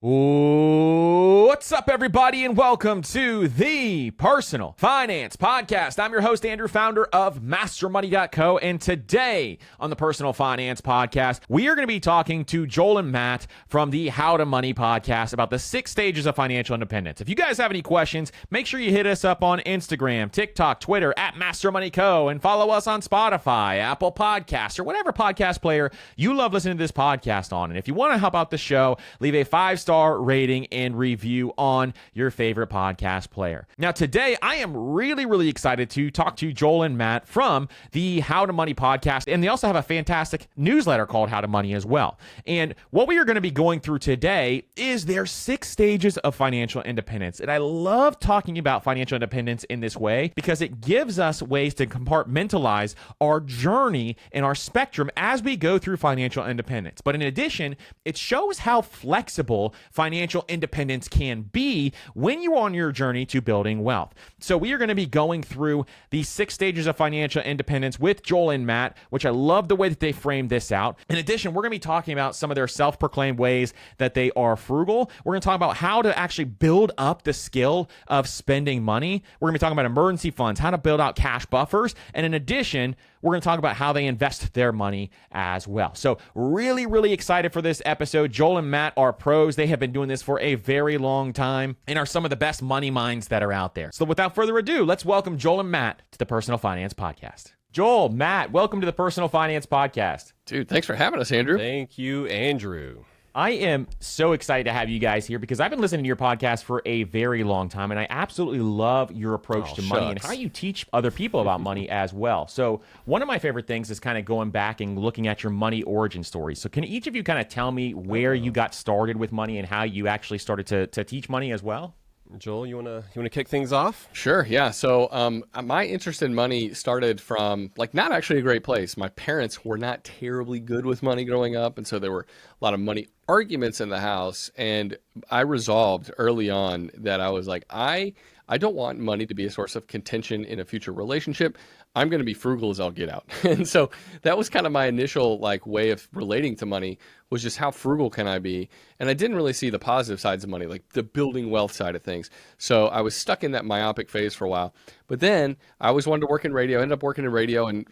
What's up, everybody, and welcome to the Personal Finance Podcast. I'm your host, Andrew, founder of MasterMoney.co, and today on the Personal Finance Podcast, we are going to be talking to Joel and Matt from the How to Money podcast about the 6 stages of financial independence. If you guys have any questions, make sure you hit us up on Instagram, TikTok, Twitter, at MasterMoney.co, and follow us on Spotify, Apple Podcasts, or whatever podcast player you love listening to this podcast on. And if you want to help out the show, leave a 5-star rating and review on your favorite podcast player. Now, today, I am really excited to talk to Joel and Matt from the How to Money podcast, and they also have a fantastic newsletter called How to Money as well. And what we are going to be going through today is their 6 stages of financial independence. And I love talking about financial independence in this way because it gives us ways to compartmentalize our journey and our spectrum as we go through financial independence. But in addition, it shows how flexible financial independence can be when you're on your journey to building wealth. So we are going to be going through the 6 stages of financial independence with Joel and Matt, which I love the way that they framed this out. In addition, we're going to be talking about some of their self-proclaimed ways that they are frugal. We're going to talk about how to actually build up the skill of spending money. We're going to be talking about emergency funds, how to build out cash buffers. And in addition, we're going to talk about how they invest their money as well. So really excited for this episode. Joel and Matt are pros. They have been doing this for a very long time and are some of the best money minds that are out there. So without further ado, let's welcome Joel and Matt to the Personal Finance Podcast. Joel, Matt, welcome to the Personal Finance Podcast. Dude, thanks for having us, Andrew. Thank you, Andrew. I am so excited to have you guys here because I've been listening to your podcast for a very long time, and I absolutely love your approach to money and how you teach other people about money as well. So one of my favorite things is kind of going back and looking at your money origin story. So can each of you kind of tell me where you got started with money and how you actually started to teach money as well? Joel, you wanna kick things off? Sure, yeah. So my interest in money started from, not actually a great place. My parents were not terribly good with money growing up, and so there were a lot of money arguments in the house. And I resolved early on that I was like, I don't want money to be a source of contention in a future relationship. I'm going to be frugal as I'll get out. And so that was kind of my initial way of relating to money, was just how frugal can I be? And I didn't really see the positive sides of money, like the building wealth side of things. So I was stuck in that myopic phase for a while. But then I always wanted to work in radio, ended up working in radio, and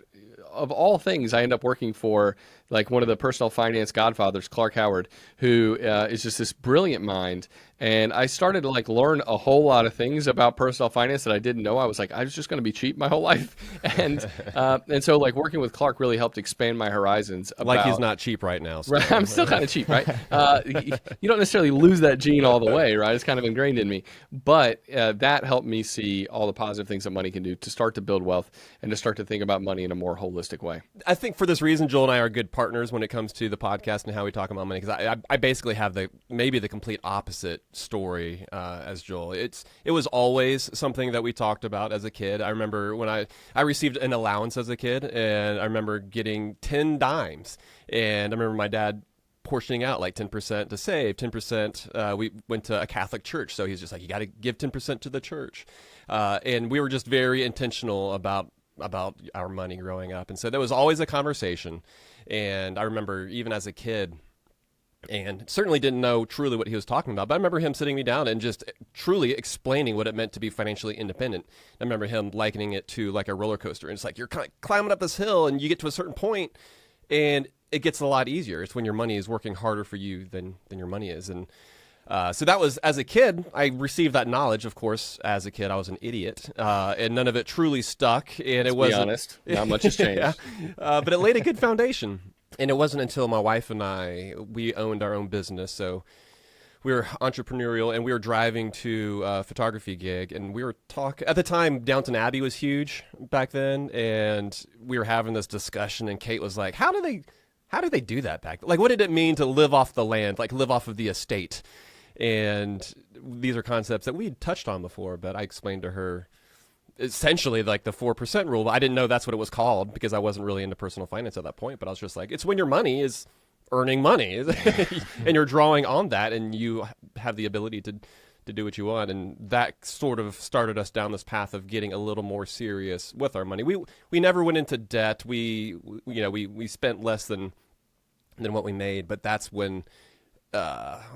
of all things, I end up working for one of the personal finance godfathers, Clark Howard, who is just this brilliant mind. And I started to learn a whole lot of things about personal finance that I didn't know. I was just going to be cheap my whole life. And so working with Clark really helped expand my horizons. He's not cheap right now. So. Right, I'm still kind of cheap, right? You don't necessarily lose that gene all the way, right? It's kind of ingrained in me. But that helped me see all the positive things that money can do to start to build wealth and to start to think about money in a more holistic way. I think for this reason, Joel and I are good partners when it comes to the podcast and how we talk about money, because I basically have maybe the complete opposite story as Joel. It was always something that we talked about as a kid. I remember when I received an allowance as a kid, and I remember getting 10 dimes, and I remember my dad portioning out 10% to save, 10%. We went to a Catholic church, so he's just you got to give 10% to the church, and we were just very intentional about our money growing up. And so there was always a conversation. And I remember even as a kid, and certainly didn't know truly what he was talking about, but I remember him sitting me down and just truly explaining what it meant to be financially independent. I remember him likening it to a roller coaster. And it's you're kind of climbing up this hill and you get to a certain point and it gets a lot easier. It's when your money is working harder for you than your money is. And so that was, as a kid, I received that knowledge. Of course, as a kid, I was an idiot, and none of it truly stuck. And it wasn't, be honest, not much has changed. Yeah. But it laid a good foundation. And it wasn't until my wife and we owned our own business. So we were entrepreneurial, and we were driving to a photography gig, and we were talking. At the time, Downton Abbey was huge back then, and we were having this discussion. And Kate was like, "How do they do that back then? What did it mean to live off the land, live off of the estate?" And these are concepts that we'd touched on before, but I explained to her essentially the 4% rule. I didn't know that's what it was called because I wasn't really into personal finance at that point, but I was just it's when your money is earning money and you're drawing on that, and you have the ability to do what you want. And that sort of started us down this path of getting a little more serious with our money. We never went into debt. We spent less than what we made, but that's when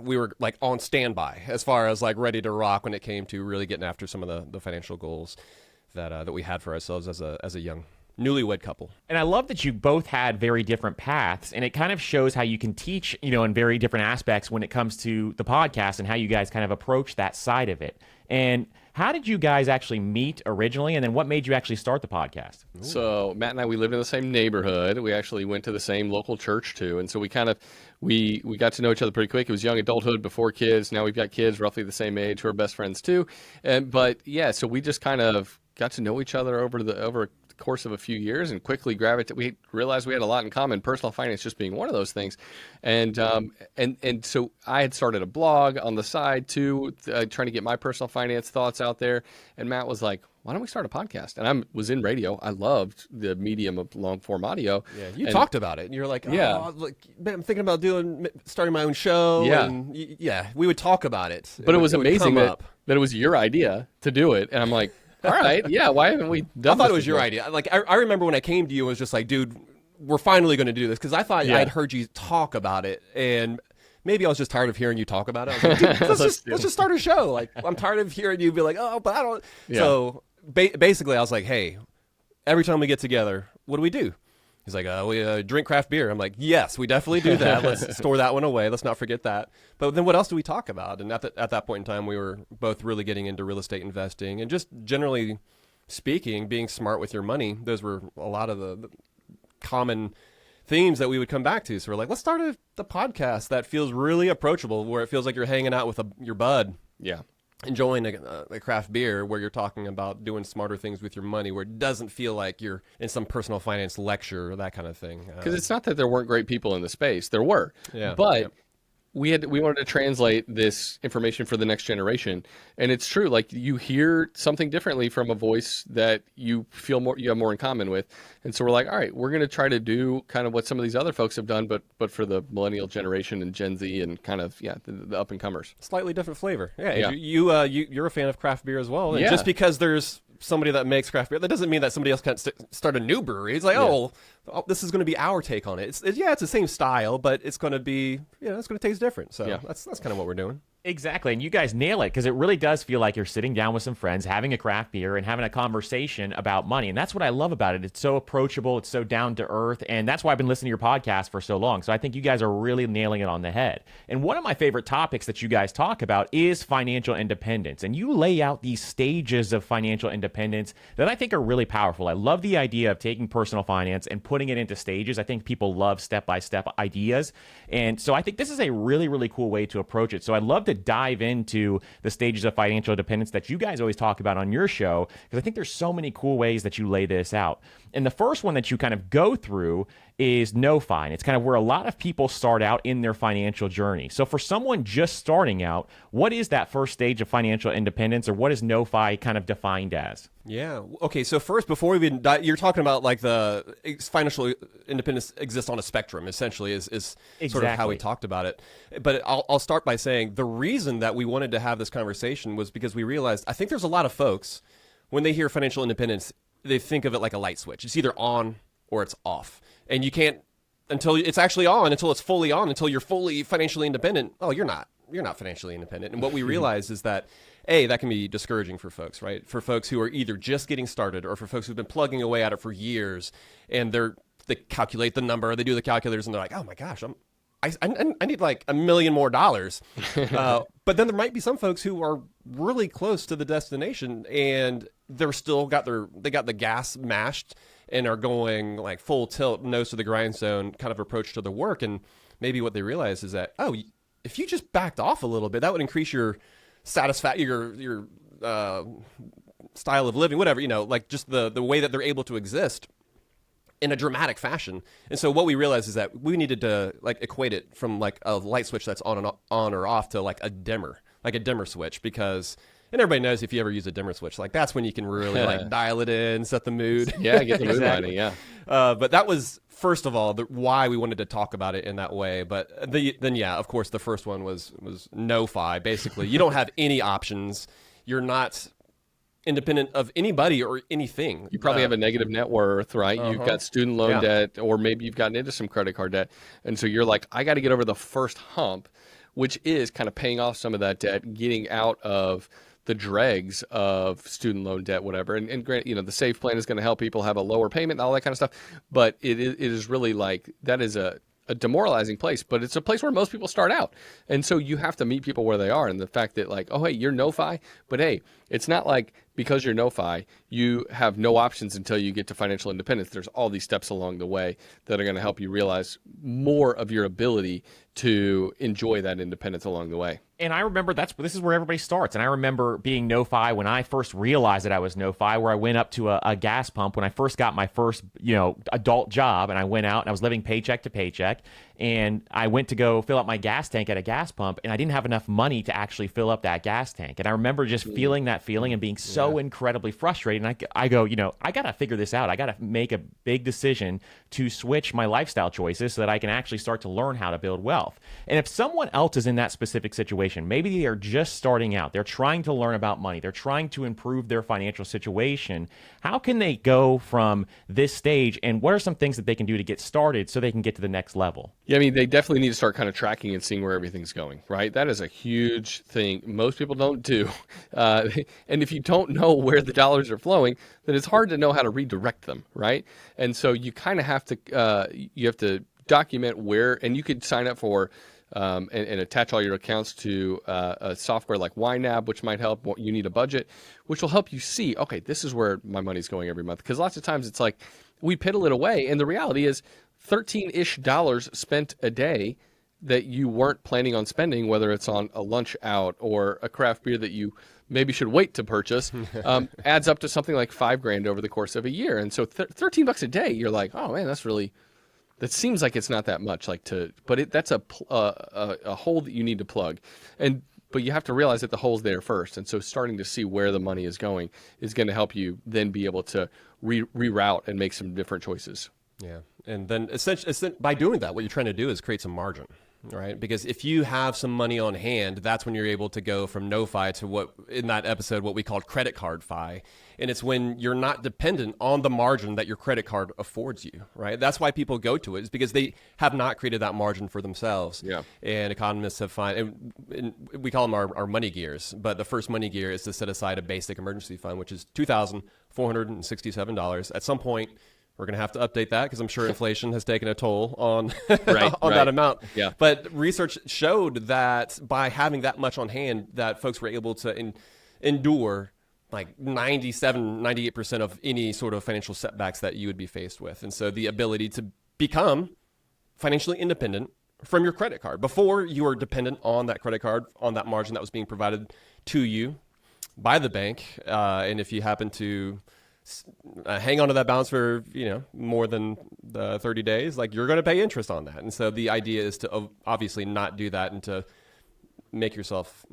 we were like on standby as far as like ready to rock when it came to really getting after some of the financial goals that we had for ourselves as a young newlywed couple. And I love that you both had very different paths, and it kind of shows how you can teach, in very different aspects when it comes to the podcast and how you guys kind of approach that side of it. And how did you guys actually meet originally, and then what made you actually start the podcast? So Matt and I, we lived in the same neighborhood. We actually went to the same local church too, and so we kind of we got to know each other pretty quick. It was young adulthood before kids. Now we've got kids roughly the same age who are best friends too. But yeah, so we just kind of got to know each other over a course of a few years and quickly gravitated. We realized we had a lot in common, personal finance just being one of those things. And so I had started a blog on the side too, trying to get my personal finance thoughts out there. And Matt was like, why don't we start a podcast? And I was in radio. I loved the medium of long form audio. Yeah, you talked about it and you're like, look, I'm thinking about starting my own show. Yeah. And we would talk about it. But it was amazing that it was your idea to do it. And I'm like, all right, yeah, why haven't we done I thought it was your idea. Like, I remember when I came to you and was just like, dude, we're finally going to do this. Because I thought I had heard you talk about it. And maybe I was just tired of hearing you talk about it. I was like, dude, let's just start a show. Like, I'm tired of hearing you be like, oh, but I don't. Yeah. So basically, I was like, hey, every time we get together, what do we do? He's like, we drink craft beer. I'm like, yes, we definitely do that. Let's store that one away. Let's not forget that. But then what else do we talk about? And at that point in time, we were both really getting into real estate investing and just generally speaking, being smart with your money. Those were a lot of the common themes that we would come back to. So we're like, let's start the podcast that feels really approachable, where it feels like you're hanging out with your bud. Yeah. Enjoying a craft beer where you're talking about doing smarter things with your money, where it doesn't feel like you're in some personal finance lecture or that kind of thing. Because it's not that there weren't great people in the space. There were. Yeah. But we wanted to translate this information for the next generation. And it's true. Like, you hear something differently from a voice that you feel you have more in common with. And so we're like, all right, we're going to try to do kind of what some of these other folks have done, but for the millennial generation and Gen Z and kind of, the up and comers. Slightly different flavor. Yeah. You're a fan of craft beer as well. And just because there's somebody that makes craft beer, that doesn't mean that somebody else can't start a new brewery. It's like, this is going to be our take on it. It's the same style, but it's going to be, it's going to taste different. So that's kind of what we're doing. Exactly. And you guys nail it, because it really does feel like you're sitting down with some friends, having a craft beer and having a conversation about money. And that's what I love about it. It's so approachable. It's so down to earth. And that's why I've been listening to your podcast for so long. So I think you guys are really nailing it on the head. And one of my favorite topics that you guys talk about is financial independence. And you lay out these stages of financial independence that I think are really powerful. I love the idea of taking personal finance and putting it into stages. I think people love step-by-step ideas. And so I think this is a really, really cool way to approach it. So I'd love to dive into the stages of financial independence that you guys always talk about on your show, because I think there's so many cool ways that you lay this out. And the first one that you kind of go through is no-fi. And it's kind of where a lot of people start out in their financial journey. So for someone just starting out, what is that first stage of financial independence, or what is no-fi kind of defined as? Yeah. Okay. So first, before we even you're talking about like the financial independence exists on a spectrum, essentially, is exactly sort of how we talked about it. But I'll start by saying the reason that we wanted to have this conversation was because we realized, I think there's a lot of folks, when they hear financial independence, they think of it like a light switch. It's either on or it's off. And you can't, until it's actually on, until it's fully on, until you're fully financially independent. Oh, you're not financially independent. And what we realize is that, that can be discouraging for folks, right? For folks who are either just getting started, or for folks who've been plugging away at it for years, and they calculate the number, they do the calculators, and they're like, oh my gosh, I need like $1 million more. But then there might be some folks who are really close to the destination, and they're still got the gas mashed and are going like full tilt, nose to the grindstone kind of approach to the work. And maybe what they realize is that, if you just backed off a little bit, that would increase your your style of living, whatever, like just the way that they're able to exist in a dramatic fashion. And so what we realized is that we needed to like equate it from like a light switch that's on or off to like a dimmer switch, because, and everybody knows if you ever use a dimmer switch, like that's when you can really like dial it in, set the mood. Yeah, get the mood lighting, yeah. But that was, first of all, why we wanted to talk about it in that way. But then, of course, the first one was no-fi. Basically, you don't have any options. You're not independent of anybody or anything. You probably have a negative net worth, right? You've got student loan debt, or maybe you've gotten into some credit card debt. And so you're like, I got to get over the first hump, which is kind of paying off some of that debt, getting out of the dregs of student loan debt, whatever. And grant, the SAVE plan is going to help people have a lower payment and all that kind of stuff. But it is really like, that is a demoralizing place, but it's a place where most people start out. And so you have to meet people where they are. And the fact that like, oh, hey, you're no-fi, but hey, it's not like because you're no-fi, you have no options until you get to financial independence. There's all these steps along the way that are going to help you realize more of your ability to enjoy that independence along the way. And I remember this is where everybody starts. And I remember being no-fi when I first realized that I was no-fi, where I went up to a gas pump when I first got my first, adult job, and I went out and I was living paycheck to paycheck. And I went to go fill up my gas tank at a gas pump, and I didn't have enough money to actually fill up that gas tank. And I remember just feeling that feeling and being so incredibly frustrated. And I go, I got to figure this out. I got to make a big decision to switch my lifestyle choices so that I can actually start to learn how to build wealth. And if someone else is in that specific situation, maybe they are just starting out, they're trying to learn about money, they're trying to improve their financial situation, how can they go from this stage, and what are some things that they can do to get started so they can get to the next level? Yeah, I mean, they definitely need to start kind of tracking and seeing where everything's going, right? That is a huge thing most people don't do. And if you don't know where the dollars are flowing, then it's hard to know how to redirect them, right? And so you kind of have to document where, and you could sign up for and attach all your accounts to a software like YNAB, which might help. You need a budget, which will help you see, okay, this is where my money's going every month. Because lots of times it's like we piddle it away, and the reality is $13-ish spent a day that you weren't planning on spending, whether it's on a lunch out or a craft beer that you maybe should wait to purchase, adds up to something like $5,000 over the course of a year. And so $13 a day, you're like, oh man, that seems like it's not that much, that's a hole that you need to plug. But you have to realize that the hole's there first. And so starting to see where the money is going is going to help you then be able to reroute and make some different choices. Yeah. And then essentially by doing that, what you're trying to do is create some margin, right? Because if you have some money on hand, that's when you're able to go from no-fi to what in that episode, what we called credit card fi. And it's when you're not dependent on the margin that your credit card affords you, right? That's why people go to it, is because they have not created that margin for themselves. Yeah. And economists have found, and we call them our money gears, but the first money gear is to set aside a basic emergency fund, which is $2,467. At some point, we're going to have to update that because I'm sure inflation has taken a toll on that amount. Yeah. But research showed that by having that much on hand, that folks were able to endure like 98% of any sort of financial setbacks that you would be faced with. And so the ability to become financially independent from your credit card. Before, you were dependent on that credit card, on that margin that was being provided to you by the bank. And if you happen to hang on to that balance for more than the 30 days, like, you're going to pay interest on that. And so the idea is to obviously not do that and to make yourself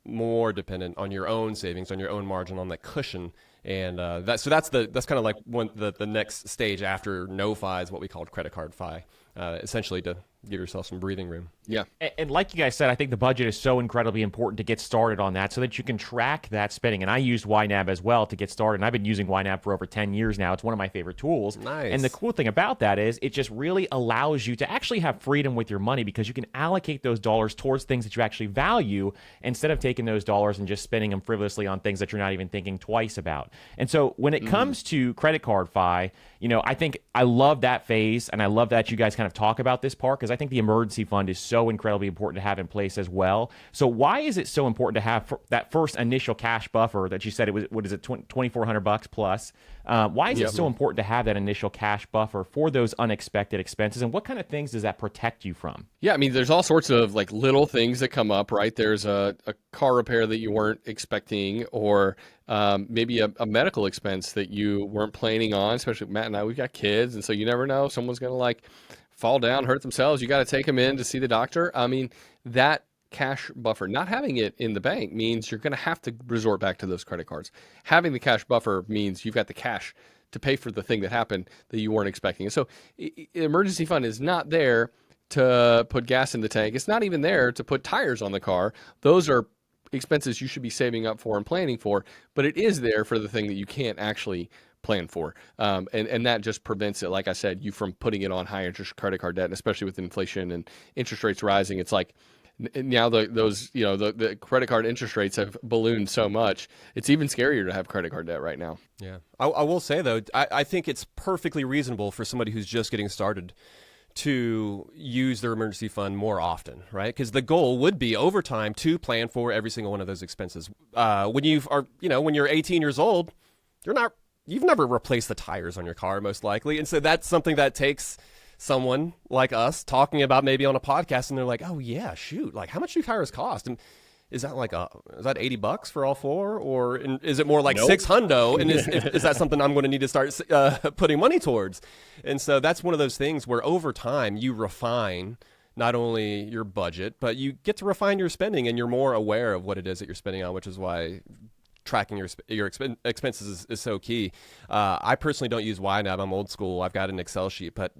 more dependent on your own savings, on your own margin, on that cushion. And that's kind of like the next stage after no-fi is what we called credit card fi, essentially to give yourself some breathing room. Yeah. And like you guys said, I think the budget is so incredibly important to get started on that so that you can track that spending. And I used YNAB as well to get started. And I've been using YNAB for over 10 years now. It's one of my favorite tools. Nice. And the cool thing about that is it just really allows you to actually have freedom with your money, because you can allocate those dollars towards things that you actually value instead of taking those dollars and just spending them frivolously on things that you're not even thinking twice about. And so when it comes to credit card fi, I think I love that phase, and I love that you guys kind of talk about this part, because I think the emergency fund is so incredibly important to have in place as well. So why is it so important to have that first initial cash buffer that you said it was, what is it, $2,400 plus? Why is it so important to have that initial cash buffer for those unexpected expenses, and what kind of things does that protect you from? Yeah, I mean, there's all sorts of like little things that come up, right? There's a car repair that you weren't expecting, or maybe a medical expense that you weren't planning on. Especially Matt and I, we've got kids, and so you never know, someone's going to like fall down, hurt themselves. You got to take them in to see the doctor. I mean, that cash buffer, not having it in the bank, means you're going to have to resort back to those credit cards. Having the cash buffer means you've got the cash to pay for the thing that happened that you weren't expecting. And so emergency fund is not there to put gas in the tank. It's not even there to put tires on the car. Those are expenses you should be saving up for and planning for, but it is there for the thing that you can't actually plan for. And that just prevents it, like I said, you from putting it on high interest credit card debt, and especially with inflation and interest rates rising. It's like, now the credit card interest rates have ballooned so much. It's even scarier to have credit card debt right now. Yeah. I will say, though, I think it's perfectly reasonable for somebody who's just getting started to use their emergency fund more often, right? Because the goal would be over time to plan for every single one of those expenses. When you're 18 years old, you've never replaced the tires on your car, most likely. And so that's something that takes someone like us talking about maybe on a podcast, and they're like, oh yeah, shoot, like how much do tires cost? And is that like is that $80 for all four, or is it more like Nope. $600? And is that something I'm going to need to start putting money towards? And so that's one of those things where over time you refine not only your budget, but you get to refine your spending, and you're more aware of what it is that you're spending on, which is why tracking your expenses is so key. I personally don't use YNAB. I'm old school. I've got an Excel sheet, but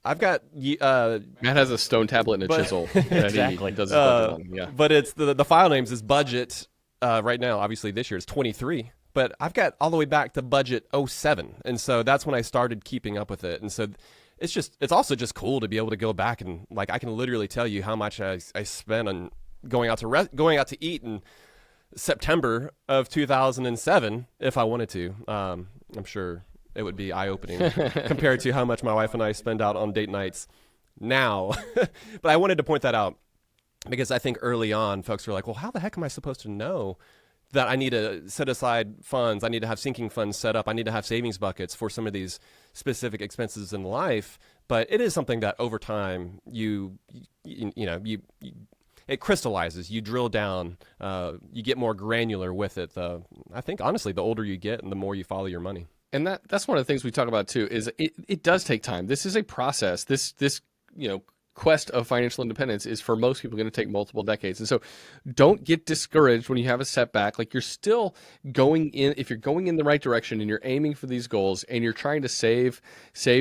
I've got Matt has a stone tablet and a chisel. Exactly. He does his budget on. Yeah. But it's the file names is budget. Right now, obviously this year is 23, but I've got all the way back to budget 07, and so that's when I started keeping up with it. And so it's also just cool to be able to go back and like I can literally tell you how much I spent on going out to eat in September of 2007 if I wanted to. I'm sure it would be eye-opening compared to how much my wife and I spend out on date nights now. But I wanted to point that out because I think early on folks were like, well, how the heck am I supposed to know that I need to set aside funds? I need to have sinking funds set up. I need to have savings buckets for some of these specific expenses in life. But it is something that over time it crystallizes. You drill down. You get more granular with it. I think honestly, the older you get and the more you follow your money. And that's one of the things we talk about too, is it does take time. This is a process. This quest of financial independence is for most people going to take multiple decades. And so don't get discouraged when you have a setback. Like, you're still going in, if you're going in the right direction and you're aiming for these goals and you're trying to save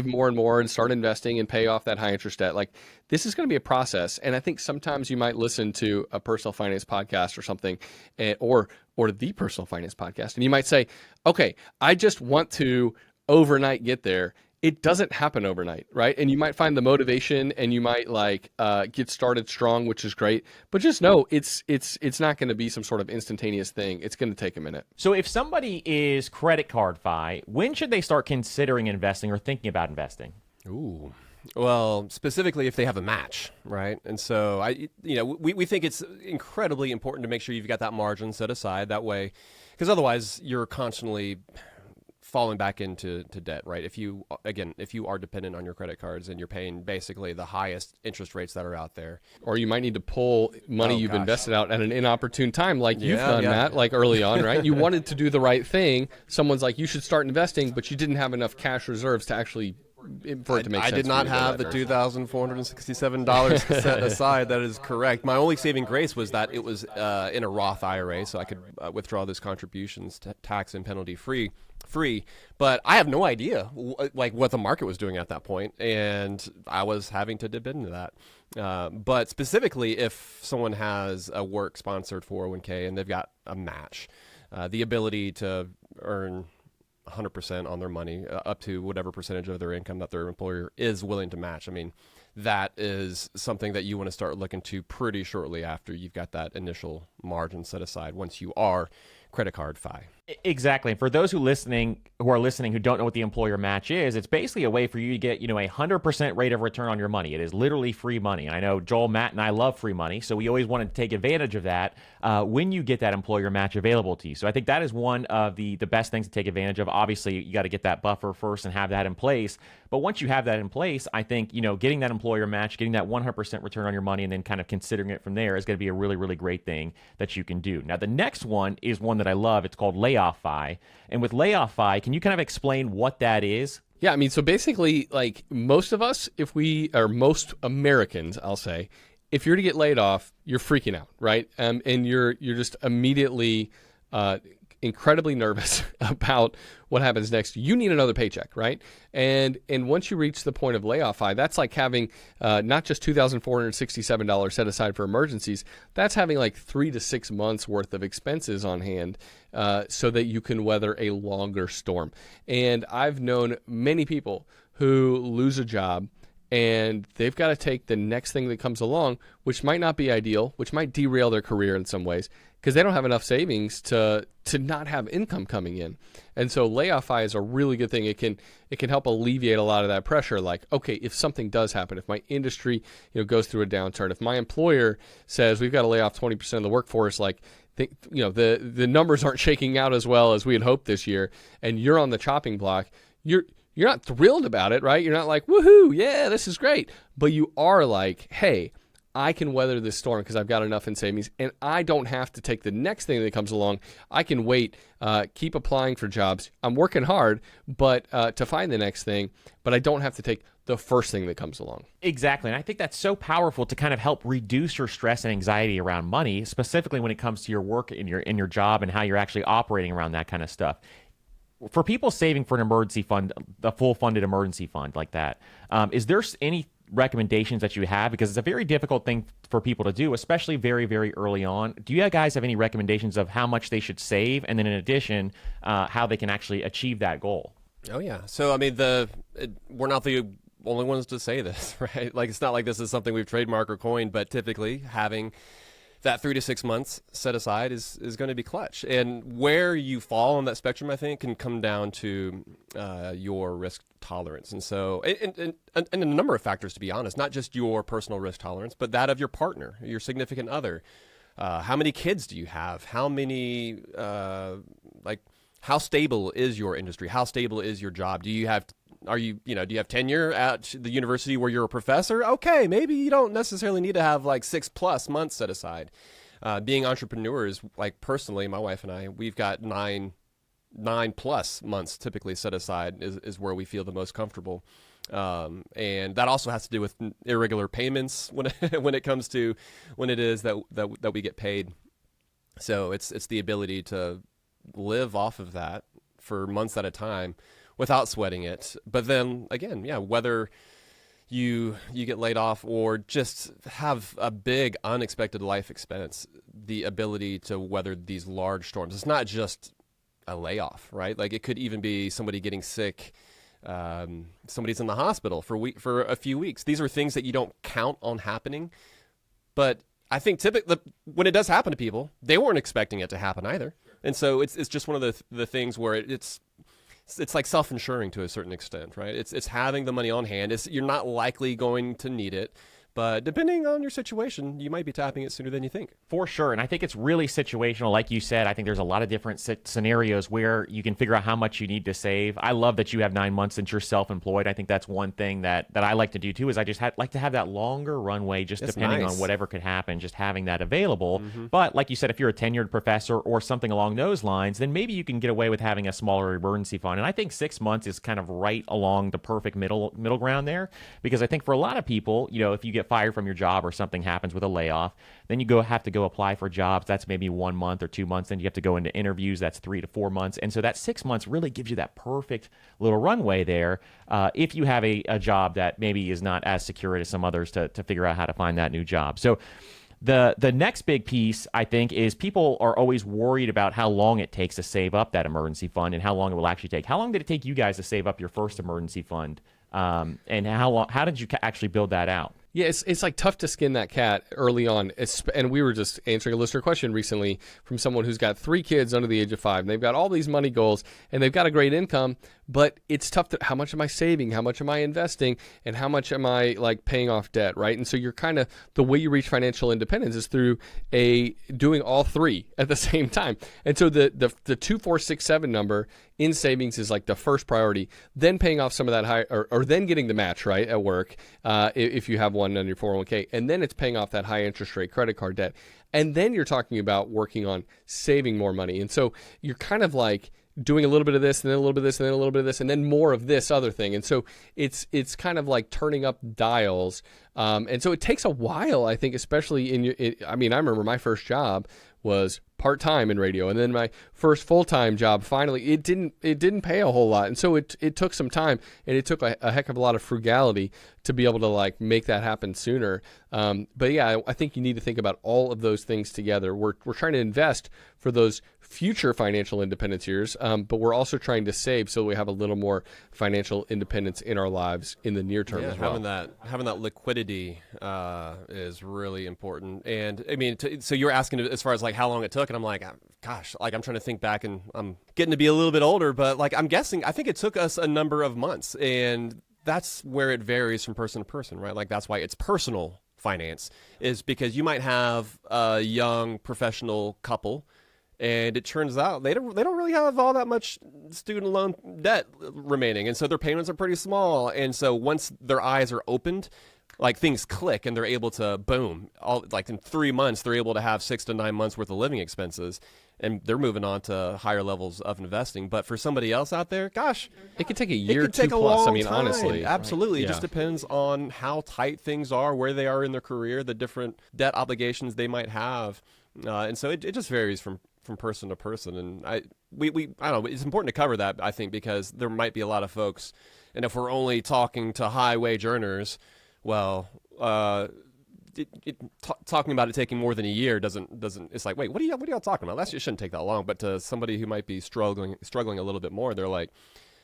more and more and start investing and pay off that high interest debt, like, this is going to be a process. And I think sometimes you might listen to a personal finance podcast or something, or the personal finance podcast, and you might say, okay, I just want to overnight get there. It doesn't happen overnight, right? And you might find the motivation and you might get started strong, which is great. But just know it's not going to be some sort of instantaneous thing. It's going to take a minute. So if somebody is credit card fi, when should they start considering investing or thinking about investing? Ooh. Well, specifically if they have a match, right? And so we think it's incredibly important to make sure you've got that margin set aside that way, because otherwise you're constantly falling back into debt, right? If you are dependent on your credit cards and you're paying basically the highest interest rates that are out there, or you might need to pull money you've invested out at an inopportune time, like you've done, Matt, like early on, right? You wanted to do the right thing. Someone's like, you should start investing, but you didn't have enough cash reserves to actually for it to make sense. I did not have the $2,467 set aside. That is correct. My only saving grace was that it was in a Roth IRA, so I could withdraw those contributions tax and penalty free. But I have no idea what the market was doing at that point, and I was having to dip into that. But specifically, if someone has a work sponsored 401k and they've got a match, the ability to earn 100% on their money, up to whatever percentage of their income that their employer is willing to match. I mean, that is something that you want to start looking to pretty shortly after you've got that initial margin set aside, once you are credit card fi. Exactly. And for those who are listening who don't know what the employer match is, it's basically a way for you to get, a 100% rate of return on your money. It is literally free money. And I know Joel, Matt, and I love free money, so we always want to take advantage of that when you get that employer match available to you. So I think that is one of the best things to take advantage of. Obviously, you got to get that buffer first and have that in place. But once you have that in place, I think, getting that employer match, getting that 100% return on your money, and then kind of considering it from there is going to be a really, really great thing that you can do. Now, the next one is one that I love. It's called layoff fi. And with layoff fi, can you kind of explain what that is? Yeah, I mean, so basically, like, most of us, most Americans, I'll say, if you're to get laid off, you're freaking out, right? And you're just immediately incredibly nervous about what happens next. You need another paycheck, right? And once you reach the point of layoff fi, that's like having not just $2,467 set aside for emergencies. That's having like 3 to 6 months worth of expenses on hand so that you can weather a longer storm. And I've known many people who lose a job and they've got to take the next thing that comes along, which might not be ideal, which might derail their career in some ways, because they don't have enough savings to not have income coming in. And so Layoffify is a really good thing. It can help alleviate a lot of that pressure. Like, okay, if something does happen, if my industry goes through a downturn, if my employer says we've got to lay off 20% of the workforce, like the numbers aren't shaking out as well as we had hoped this year, and you're on the chopping block, you're not thrilled about it, right? You're not like, woohoo, yeah, this is great. But you are like, hey, I can weather this storm because I've got enough in savings, and I don't have to take the next thing that comes along. I can wait, keep applying for jobs. I'm working hard but to find the next thing, but I don't have to take the first thing that comes along. Exactly. And I think that's so powerful to kind of help reduce your stress and anxiety around money, specifically when it comes to your work in your job and how you're actually operating around that kind of stuff. For people saving for an emergency fund, a full funded emergency fund like that, is there any recommendations that you have? Because it's a very difficult thing for people to do, especially very, very early on. Do you guys have any recommendations of how much they should save? And then in addition, how they can actually achieve that goal? Oh, yeah. So, I mean, we're not the only ones to say this, right? Like, it's not like this is something we've trademarked or coined, but typically having that 3 to 6 months set aside is going to be clutch. And where you fall on that spectrum, I think, can come down to your risk tolerance. And so, and a number of factors, to be honest, not just your personal risk tolerance, but that of your partner, your significant other. How many kids do you have? How many, how stable is your industry? How stable is your job? Do you have tenure at the university where you're a professor? Okay, maybe you don't necessarily need to have like 6+ months set aside. Being entrepreneurs, like personally, my wife and I, we've got 9+ months typically set aside is where we feel the most comfortable. And that also has to do with irregular payments when it comes to when it is that we get paid. So it's the ability to live off of that for months at a time without sweating it. But then again, yeah, whether you get laid off or just have a big unexpected life expense, the ability to weather these large storms. It's not just a layoff, right? Like it could even be somebody getting sick, somebody's in the hospital for a few weeks. These are things that you don't count on happening, but I think typically when it does happen to people, they weren't expecting it to happen either. And so it's just one of the things where it's like self-insuring to a certain extent, right? It's having the money on hand. You're not likely going to need it, but depending on your situation, you might be tapping it sooner than you think. For sure. And I think it's really situational. Like you said, I think there's a lot of different scenarios where you can figure out how much you need to save. I love that you have 9 months since you're self-employed. I think that's one thing that I like to do too, is I just like to have that longer runway, just That's depending nice. on whatever could happen, just having that available. But like you said, if you're a tenured professor or something along those lines, then maybe you can get away with having a smaller emergency fund. And I think 6 months is kind of right along the perfect middle ground there, because I think for a lot of people, if you get fired from your job or something happens with a layoff, then you have to go apply for jobs. That's maybe 1 month or 2 months. Then you have to go into interviews. That's 3 to 4 months. And so that 6 months really gives you that perfect little runway there. If you have a job that maybe is not as secure as some others to figure out how to find that new job. So the next big piece, I think, is people are always worried about how long it takes to save up that emergency fund and how long it will actually take. How long did it take you guys to save up your first emergency fund? And how did you actually build that out? Yeah, it's like tough to skin that cat early on. And we were just answering a listener question recently from someone who's got 3 kids under the age of 5. And they've got all these money goals and they've got a great income, but it's tough how much am I saving? How much am I investing? And how much am I like paying off debt, right? And so you're kind of, the way you reach financial independence is through doing all 3 at the same time. And so the 2, 4, 6, 7 number in savings is like the first priority, then paying off some of that high, or then getting the match, right, at work, if you have one on your 401k, and then it's paying off that high interest rate credit card debt. And then you're talking about working on saving more money. And so you're kind of like doing a little bit of this, and then a little bit of this, and then a little bit of this, and then more of this other thing. And so it's kind of like turning up dials. And so it takes a while, I think, especially I remember my first job was part-time in radio, and then my first full-time job, finally, it didn't pay a whole lot. And so it took some time, and it took a heck of a lot of frugality to be able to like make that happen sooner. But yeah, I think you need to think about all of those things together. We're trying to invest for those future financial independence years, but we're also trying to save so we have a little more financial independence in our lives in the near term as well. Having that liquidity is really important. And I mean, so you're asking as far as like how long it took, and I'm like, gosh, like I'm trying to think back, and I'm getting to be a little bit older, but like I'm guessing, I think it took us a number of months, and that's where it varies from person to person, right? Like that's why it's personal finance, is because you might have a young professional couple, and it turns out they don't really have all that much student loan debt remaining, and so their payments are pretty small. And so once their eyes are opened, like things click, and they're able to boom, all like in 3 months they're able to have 6 to 9 months worth of living expenses, and they're moving on to higher levels of investing. But for somebody else out there, gosh, it could take a year, it could take 2 a plus. long I mean, time. honestly, Absolutely. Right. It just depends on how tight things are, where they are in their career, the different debt obligations they might have, and so it just varies from person to person. And I don't know, it's important to cover that, I think, because there might be a lot of folks, and if we're only talking to high wage earners, well, talking about it taking more than a year doesn't. It's like, wait, what are y'all talking about? That shouldn't take that long. But to somebody who might be struggling a little bit more, they're like,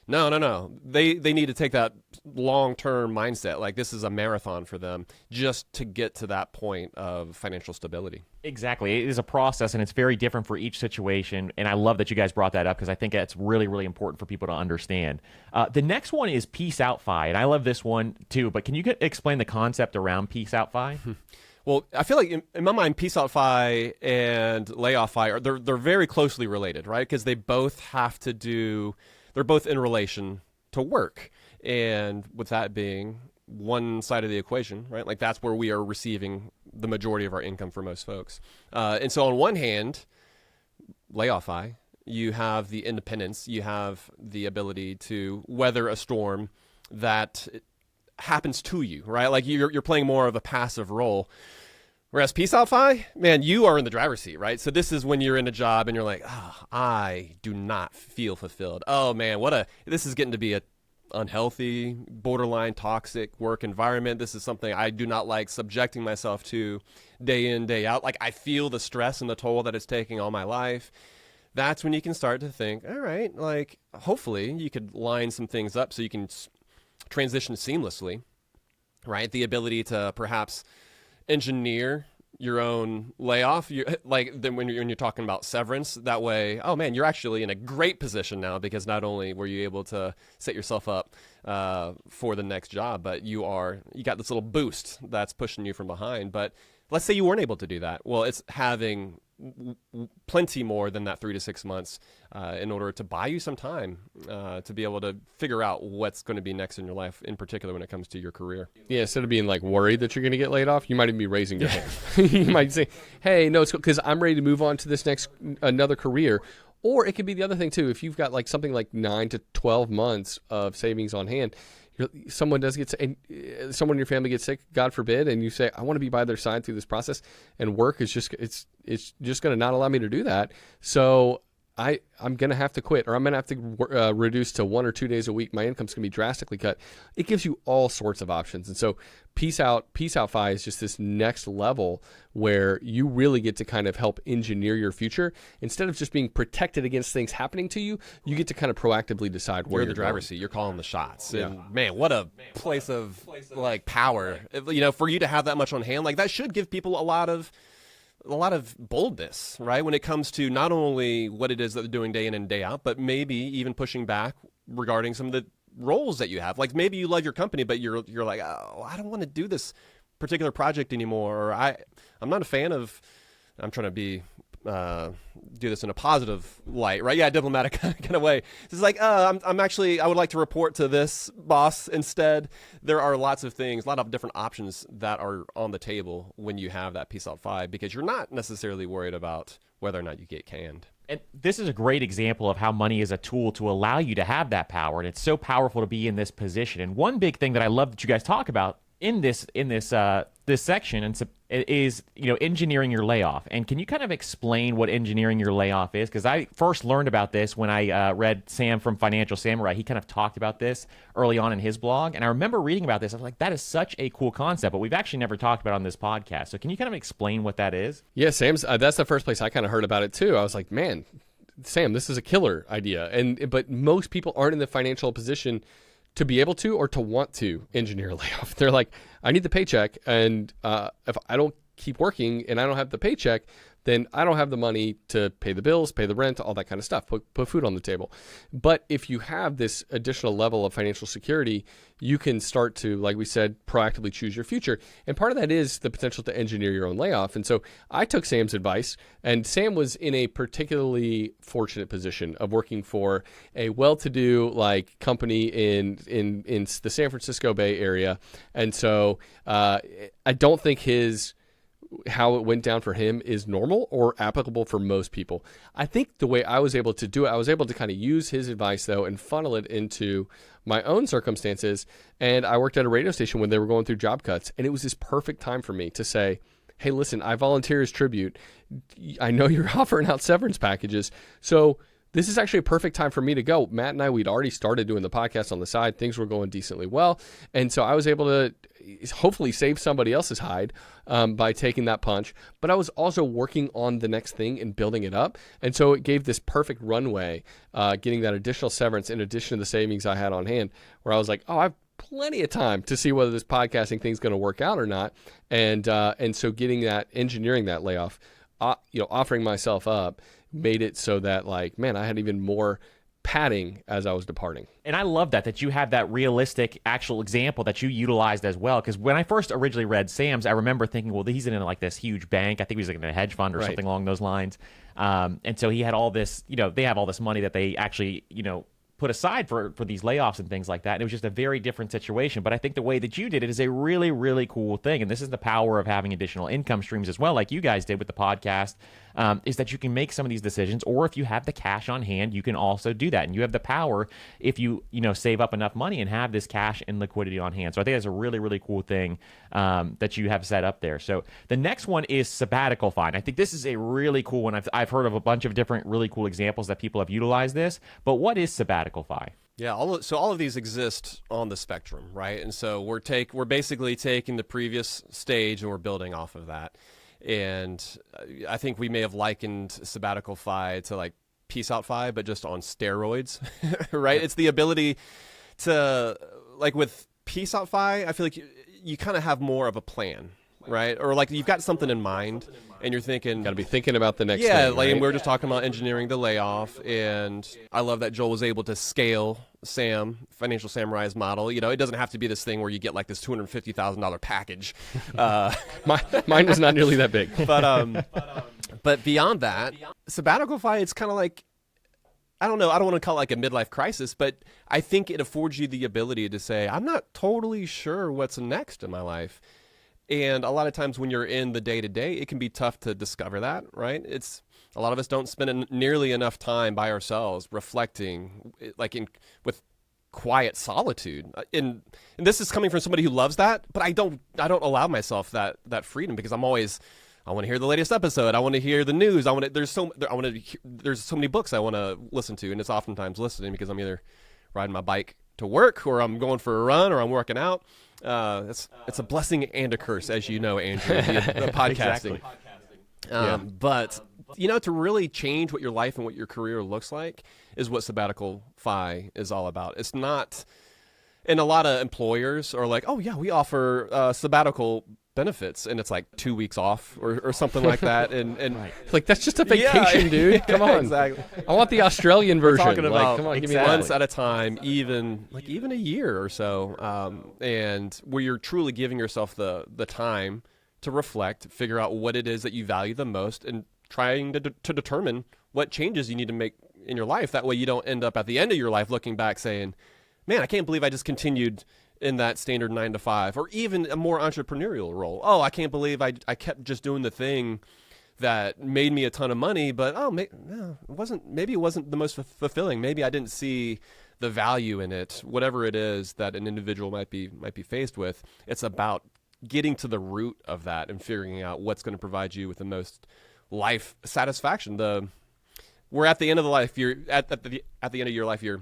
no. They need to take that long-term mindset. Like this is a marathon for them just to get to that point of financial stability. Exactly. It is a process, and it's very different for each situation. And I love that you guys brought that up, because I think that's really, really important for people to understand. The next one is Peace Out Fi, and I love this one too. But can you explain the concept around Peace Out Fi? Well, I feel like in my mind, Peace Out Fi and Layoff Fi they're very closely related, right? Because they both have to do. They're both in relation to work. And with that being one side of the equation, right? Like that's where we are receiving the majority of our income for most folks. And so on one hand, Layoff-I, you have the independence, you have the ability to weather a storm that happens to you, right? Like you're playing more of a passive role. Whereas Peace Out Fi, man, you are in the driver's seat, right? So this is when you're in a job and you're like, I do not feel fulfilled. Oh man, this is getting to be a unhealthy, borderline toxic work environment. This is something I do not like subjecting myself to day in, day out. Like I feel the stress and the toll that it's taking on my life. That's when you can start to think, all right, like hopefully you could line some things up so you can transition seamlessly, right? The ability to perhaps engineer your own layoff, like then when you're talking about severance, that way, oh man, you're actually in a great position now, because not only were you able to set yourself up for the next job, but you got this little boost that's pushing you from behind. But let's say you weren't able to do that. Well, it's having plenty more than that 3 to 6 months in order to buy you some time to be able to figure out what's going to be next in your life, in particular when it comes to your career. Yeah, instead of being like worried that you're going to get laid off, you might even be raising your hand. You might say, hey, no, it's because I'm ready to move on to this another career. Or it could be the other thing too. If you've got like something like 9 to 12 months of savings on hand, someone in your family gets sick, God forbid, and you say, I want to be by their side through this process, and work is just going to not allow me to do that. So I'm going to have to quit, or I'm going to have to reduce to 1 or 2 days a week. My income's going to be drastically cut. It gives you all sorts of options. And so Peace Out Fi is just this next level where you really get to kind of help engineer your future. Instead of just being protected against things happening to you, you get to kind of proactively decide where you're in the driver's seat. You're calling the shots. Yeah. And man, what a place of like power. For you to have that much on hand, like that should give people a lot of boldness, right? When it comes to not only what it is that they're doing day in and day out, but maybe even pushing back regarding some of the roles that you have. Like maybe you love your company, but you're like, oh, I don't want to do this particular project anymore. Or I'm not a fan of, I'm trying to be, do this in a positive light, right? Yeah, diplomatic kind of way. It's like, I'm actually, I would like to report to this boss instead. There are lots of things, a lot of different options that are on the table when you have that Peace Out Fi, because you're not necessarily worried about whether or not you get canned. And this is a great example of how money is a tool to allow you to have that power. And it's so powerful to be in this position. And one big thing that I love that you guys talk about in this this section, and it is, engineering your layoff. And can you kind of explain what engineering your layoff is? Because I first learned about this when I read Sam from Financial Samurai. He kind of talked about this early on in his blog, and I remember reading about this. I was like, that is such a cool concept, but we've actually never talked about it on this podcast. So can you kind of explain what that is? Yeah, Sam's. That's the first place I kind of heard about it too. I was like, man, Sam, this is a killer idea. But most people aren't in the financial position to be able to or to want to engineer a layoff. They're like, I need the paycheck, and if I don't keep working and I don't have the paycheck, then I don't have the money to pay the bills, pay the rent, all that kind of stuff, put food on the table. But if you have this additional level of financial security, you can start to, like we said, proactively choose your future. And part of that is the potential to engineer your own layoff. And so I took Sam's advice, and Sam was in a particularly fortunate position of working for a well-to-do company in the San Francisco Bay Area. And so I don't think how it went down for him is normal or applicable for most people. I think the way I was able to do it, I was able to kind of use his advice though and funnel it into my own circumstances. And I worked at a radio station when they were going through job cuts, and it was this perfect time for me to say, hey, listen, I volunteer as tribute. I know you're offering out severance packages, so this is actually a perfect time for me to go. Matt and I, we'd already started doing the podcast on the side. Things were going decently well. And so I was able to hopefully save somebody else's hide by taking that punch. But I was also working on the next thing and building it up. And so it gave this perfect runway, getting that additional severance in addition to the savings I had on hand, where I was like, oh, I've plenty of time to see whether this podcasting thing's going to work out or not. And so engineering that layoff, offering myself up, made it so that I had even more padding as I was departing. And I love that you have that realistic actual example that you utilized as well. Because when I first originally read Sam's, I remember thinking, well, he's in this huge bank. I think he was in a hedge fund or something along those lines. And so he had all this, they have all this money that they actually, put aside for these layoffs and things like that. And it was just a very different situation. But I think the way that you did it is a really, really cool thing. And this is the power of having additional income streams as well, like you guys did with the podcast, is that you can make some of these decisions. Or if you have the cash on hand, you can also do that. And you have the power if you, save up enough money and have this cash and liquidity on hand. So I think that's a really, really cool thing that you have set up there. So the next one is sabbatical fine. I think this is a really cool one. I've heard of a bunch of different really cool examples that people have utilized this. But what is sabbatical fine? Yeah, all of these exist on the spectrum, right? And so we're basically taking the previous stage and we're building off of that. And I think we may have likened sabbatical fi to peace out fi, but just on steroids, right? Yep. It's the ability to, with peace out fi, I feel like you kind of have more of a plan, right? Or you've got something in mind and you're thinking, got to be thinking about the next thing, right? And we were just talking about engineering the layoff, and I love that Joel was able to scale Financial Samurai's model. It doesn't have to be this thing where you get this $250,000 package. Mine was not nearly that big. But beyond that, sabbatical fi, it's kind of I don't know. I don't want to call it a midlife crisis, but I think it affords you the ability to say, I'm not totally sure what's next in my life. And a lot of times when you're in the day-to-day, it can be tough to discover that, right? A lot of us don't spend nearly enough time by ourselves reflecting, with quiet solitude. And this is coming from somebody who loves that, but I don't allow myself that freedom because I want to hear the latest episode. I want to hear the news. There's so many books I want to listen to, and it's oftentimes listening because I'm either riding my bike to work, or I'm going for a run, or I'm working out. It's a blessing and a curse, as you know, Andrew, the podcasting. Exactly. But to really change what your life and what your career looks like is what sabbatical fi is all about. It's not, and a lot of employers are like, oh yeah, we offer sabbatical benefits, and it's 2 weeks off or something like that, and right. That's just a vacation, dude. Come on, exactly. I want the Australian version. We're talking about come on, give me months at a time, even a year or so, and where you're truly giving yourself the time to reflect, figure out what it is that you value the most, and trying to determine what changes you need to make in your life. That way, you don't end up at the end of your life looking back saying, "Man, I can't believe I just continued in that standard 9 to 5, or even a more entrepreneurial role. Oh, I can't believe I kept just doing the thing that made me a ton of money, but maybe it wasn't the most fulfilling. Maybe I didn't see the value in it." Whatever it is that an individual might be faced with, it's about getting to the root of that and figuring out what's going to provide you with the most life satisfaction. We're at the end of the life. You're at the end of your life. You're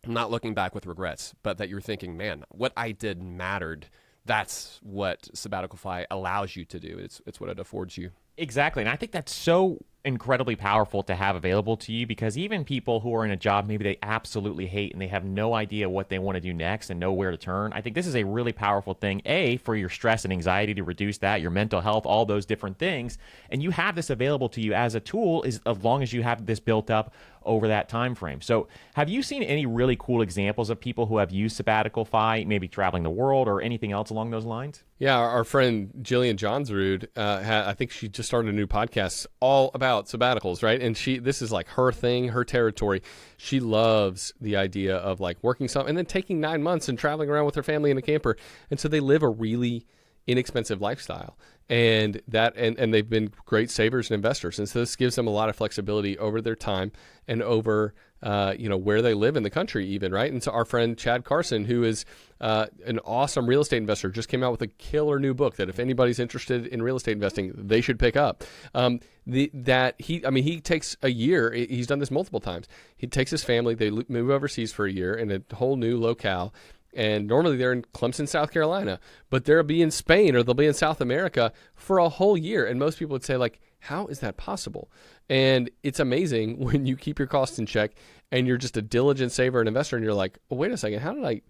not looking back with regrets, but that you're thinking, man, what I did mattered. That's what Sabbaticalify allows you to do. It's what it affords you. Exactly. And I think that's so incredibly powerful to have available to you, because even people who are in a job maybe they absolutely hate and they have no idea what they want to do next and know where to turn, I think this is a really powerful thing, for your stress and anxiety, to reduce that, your mental health, all those different things. And you have this available to you as a tool as long as you have this built up over that time frame. So have you seen any really cool examples of people who have used Sabbaticalify, maybe traveling the world or anything else along those lines? Yeah, our friend Jillian Johnsrud, I think she just started a new podcast all about sabbaticals, right? And this is like her thing, her territory. She loves the idea of like working some and then taking 9 months and traveling around with her family in a camper. And so they live a really inexpensive lifestyle, and they've been great savers and investors. And so this gives them a lot of flexibility over their time and over where they live in the country even, right? And so our friend Chad Carson, who is an awesome real estate investor, just came out with a killer new book that if anybody's interested in real estate investing, they should pick up. He takes a year. He's done this multiple times. He takes his family, they move overseas for a year in a whole new locale. And normally they're in Clemson, South Carolina, but they'll be in Spain or they'll be in South America for a whole year. And most people would say, like, how is that possible? And it's amazing when you keep your costs in check and you're just a diligent saver and investor, and you're like, oh, wait a second, how did I,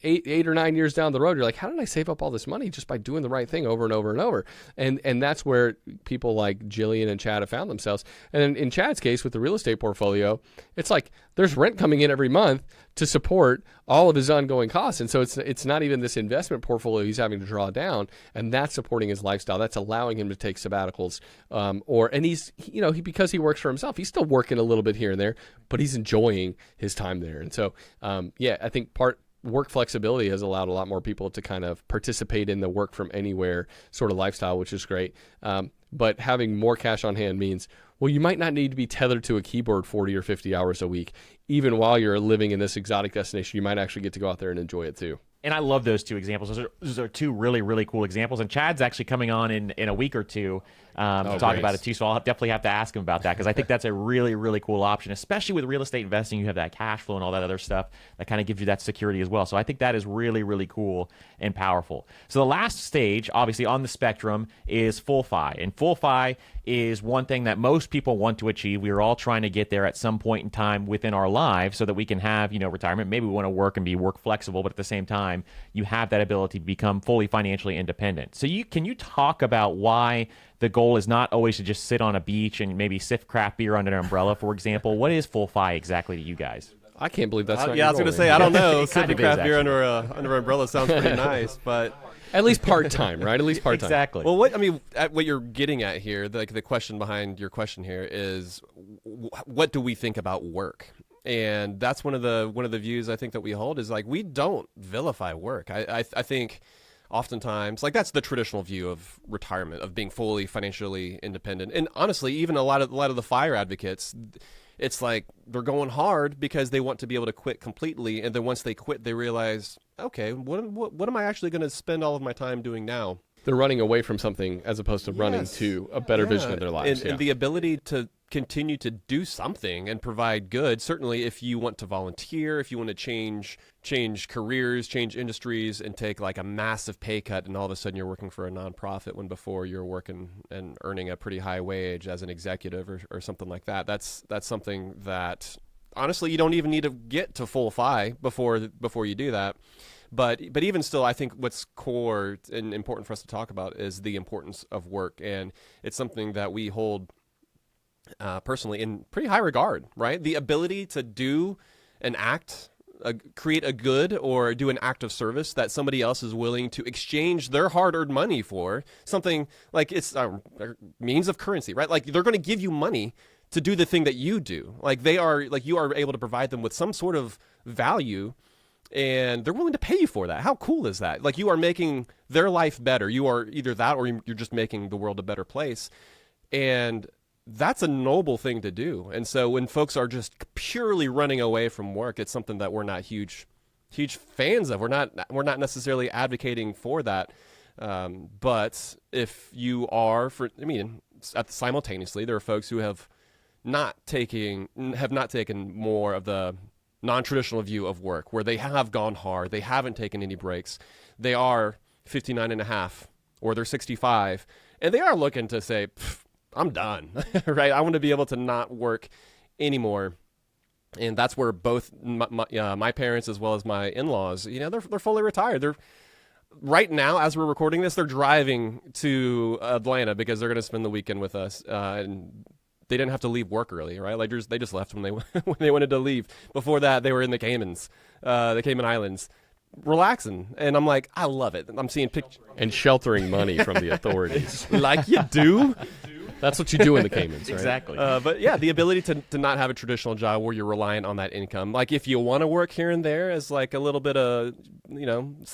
8 or 9 years down the road, you're like, how did I save up all this money just by doing the right thing over and over and over? And that's where people like Jillian and Chad have found themselves. And in Chad's case with the real estate portfolio, it's like there's rent coming in every month to support all of his ongoing costs. And so it's not even this investment portfolio he's having to draw down, and that's supporting his lifestyle. That's allowing him to take sabbaticals, because he works for himself, he's still working a little bit here and there, but he's enjoying his time there. And so, I think work flexibility has allowed a lot more people to kind of participate in the work from anywhere sort of lifestyle, which is great. But having more cash on hand means, well, you might not need to be tethered to a keyboard 40 or 50 hours a week. Even while you're living in this exotic destination, you might actually get to go out there and enjoy it too. And I love those two examples. Those are two really, really cool examples. And Chad's actually coming on in a week or two to talk about it too. So I'll definitely have to ask him about that, because I think that's a really, really cool option, especially with real estate investing. You have that cash flow and all that other stuff that kind of gives you that security as well. So I think that is really, really cool and powerful. So the last stage, obviously on the spectrum, is full FI. And full FI is one thing that most people want to achieve. We are all trying to get there at some point in time within our lives so that we can have, retirement. Maybe we want to work and be work flexible, but at the same time, you have that ability to become fully financially independent. So can you talk about why the goal is not always to just sit on a beach and maybe sip craft beer under an umbrella, for example? What is full FI exactly to you guys? I can't believe that's not I was going to say, I don't know. Sipping craft beer actually. under an umbrella sounds pretty nice, but At least part-time, right? At least part-time. Exactly. well, what you're getting at here, the question behind your question here is, what do we think about work? And that's one of the views I think that we hold, is like, we don't vilify work. I think oftentimes, like, that's the traditional view of retirement, of being fully financially independent. And honestly, even a lot of the FIRE advocates, it's like they're going hard because they want to be able to quit completely. And then once they quit, they realize, okay, what am I actually going to spend all of my time doing now? They're running away from something as opposed to running to a better vision of their lives. And the ability to continue to do something and provide good, certainly if you want to volunteer, if you want to change careers, change industries, and take like a massive pay cut, and all of a sudden you're working for a nonprofit when before you're working and earning a pretty high wage as an executive or something like that. That's something that honestly you don't even need to get to full FI before you do that. But even still, I think what's core and important for us to talk about is the importance of work, and it's something that we hold personally in pretty high regard, right? The ability to do an act, create a good, or do an act of service that somebody else is willing to exchange their hard-earned money for, something like it's a means of currency, right? Like they're going to give you money to do the thing that you do. Like you are able to provide them with some sort of value, and they're willing to pay you for that. How cool is that? Like, you are making their life better. You are either that, or you're just making the world a better place. And that's a noble thing to do. And so when folks are just purely running away from work, it's something that we're not huge fans of. We're not necessarily advocating for that. But if you are, simultaneously, there are folks who have not taken more of the non-traditional view of work, where they have gone hard, they haven't taken any breaks, they are 59 and a half, or they're 65, and they are looking to say, I'm done, right? I want to be able to not work anymore. And that's where both my parents as well as my in-laws, they're fully retired. They're right now, as we're recording this, they're driving to Atlanta because they're going to spend the weekend with us. And they didn't have to leave work early, right? Like they just left when they wanted to leave. Before that, they were in the Cayman Islands, relaxing. And I'm like, I love it. I'm seeing pictures and sheltering money from the authorities. like you do. That's what you do in the Caymans, right? Exactly. But yeah, the ability to not have a traditional job where you're reliant on that income. Like if you want to work here and there as like a little bit of,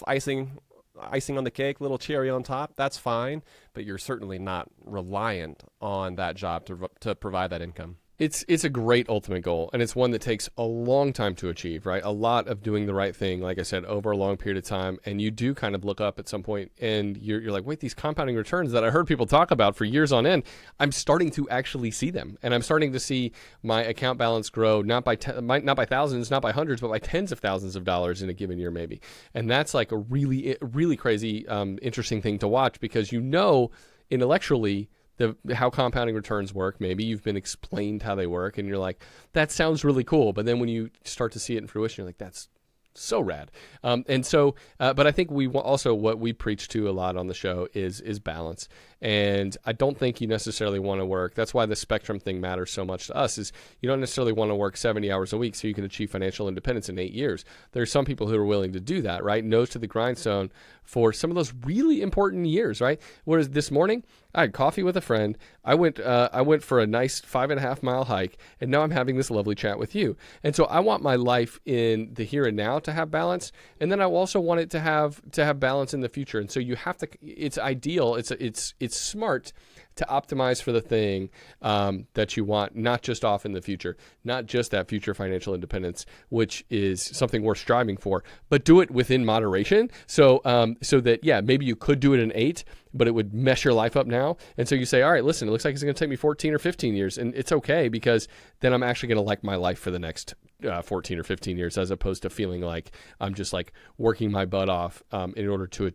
icing on the cake, little cherry on top, that's fine. But you're certainly not reliant on that job to provide that income. It's a great ultimate goal, and it's one that takes a long time to achieve, right? A lot of doing the right thing, like I said, over a long period of time, and you do kind of look up at some point, and you're like, wait, these compounding returns that I heard people talk about for years on end, I'm starting to actually see them, and I'm starting to see my account balance grow not by thousands, not by hundreds, but by tens of thousands of dollars in a given year, maybe, and that's like a really, really crazy, interesting thing to watch because intellectually. How compounding returns work. Maybe you've been explained how they work and you're like, that sounds really cool. But then when you start to see it in fruition, you're like, that's so rad. But I think what we preach to a lot on the show is balance. And I don't think you necessarily want to work. That's why the spectrum thing matters so much to us is you don't necessarily want to work 70 hours a week so you can achieve financial independence in 8 years. There's some people who are willing to do that, right? Nose to the grindstone for some of those really important years, right? Whereas this morning, I had coffee with a friend. I went for a nice 5.5 mile hike, and now I'm having this lovely chat with you. And so I want my life in the here and now to have balance, and then I also want it to have balance in the future. And so you have to. It's ideal. It's smart to optimize for the thing that you want, not just off in the future, not just that future financial independence, which is something we're striving for, but do it within moderation. So that, yeah, maybe you could do it in 8, but it would mess your life up now. And so you say, all right, listen, it looks like it's going to take me 14 or 15 years. And it's okay because then I'm actually going to like my life for the next 14 or 15 years, as opposed to feeling like I'm just like working my butt off in order to,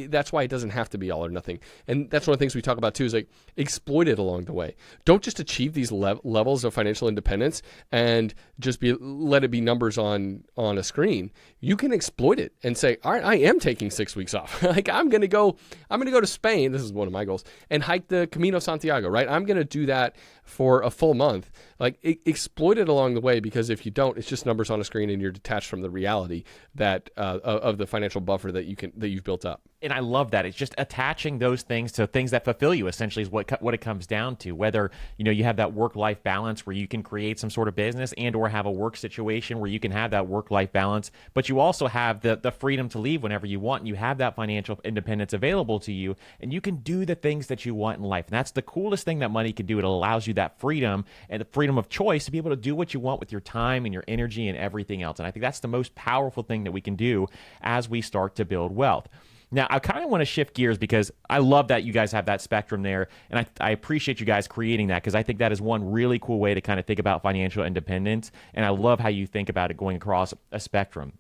that's why it doesn't have to be all or nothing. And that's one of the things we talk about too, is like exploit it along the way. Don't just achieve these levels of financial independence and just let it be numbers on a screen. You can exploit it and say, all right, I am taking 6 weeks off. Like I'm going to go to Spain. This is one of my goals, and hike the Camino Santiago, right? I'm going to do that for a full month. Like exploit it along the way, because if you don't, it's just numbers on a screen and you're detached from the reality that of the financial buffer that you've built up. And I love that. It's just attaching those things to things that fulfill you, essentially, is what it comes down to. Whether, you have that work-life balance where you can create some sort of business and or have a work situation where you can have that work-life balance, but you also have the freedom to leave whenever you want, and you have that financial independence available to you, and you can do the things that you want in life. And that's the coolest thing that money can do. It allows you that freedom and the freedom of choice to be able to do what you want with your time and your energy and everything else. And I think that's the most powerful thing that we can do as we start to build wealth. Now, I kind of want to shift gears because I love that you guys have that spectrum there, and I appreciate you guys creating that, because I think that is one really cool way to kind of think about financial independence, and I love how you think about it going across a spectrum.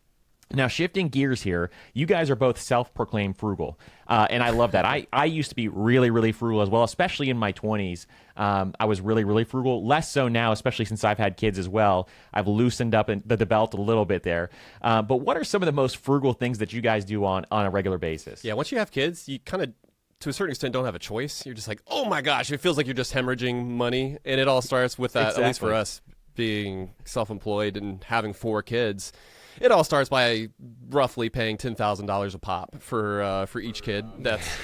Now, shifting gears here, you guys are both self-proclaimed frugal, and I love that. I used to be really, really frugal as well, especially in my 20s. I was really, really frugal. Less so now, especially since I've had kids as well. I've loosened up the belt a little bit there. But what are some of the most frugal things that you guys do on a regular basis? Yeah, once you have kids, you kind of, to a certain extent, don't have a choice. You're just like, oh my gosh, it feels like you're just hemorrhaging money. And it all starts with that, Exactly. At least for us, being self-employed and having 4 kids. It all starts by roughly paying $10,000 a pop for each kid.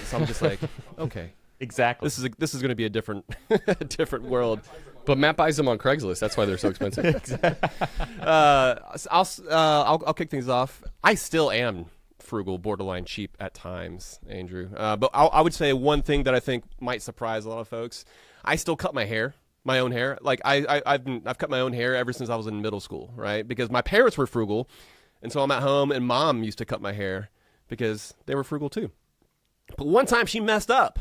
So I'm just like, okay, Exactly. this is going to be a different world. But Matt buys them on Craigslist. That's why they're so expensive. I'll kick things off. I still am frugal, borderline cheap at times, Andrew. But I would say one thing that I think might surprise a lot of folks. I still cut my hair. My own hair. Like I've cut my own hair ever since I was in middle school, right? Because my parents were frugal, and so I'm at home, and Mom used to cut my hair because they were frugal too. But one time she messed up.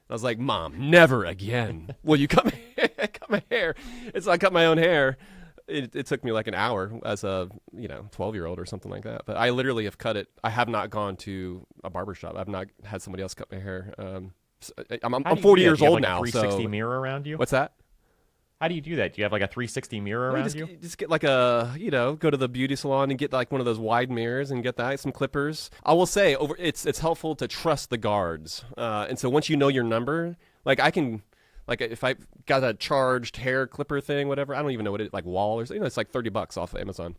I was like, Mom, never again will you cut my hair. And so I cut my own hair. It took me like an hour as a 12-year-old or something like that. But I literally have cut it. I have not gone to a barbershop. I've not had somebody else cut my hair. I'm 40 years old now. Do you have like a 360 mirror around you? What's that? How do you do that? Do you have like a 360 mirror around you? Just get like go to the beauty salon and get like one of those wide mirrors and get some clippers. I will say it's helpful to trust the guards. And so once you know your number, like I can, like if I got a charged hair clipper thing, whatever, I don't even know what it is, like wall or something, it's like $30 off of Amazon.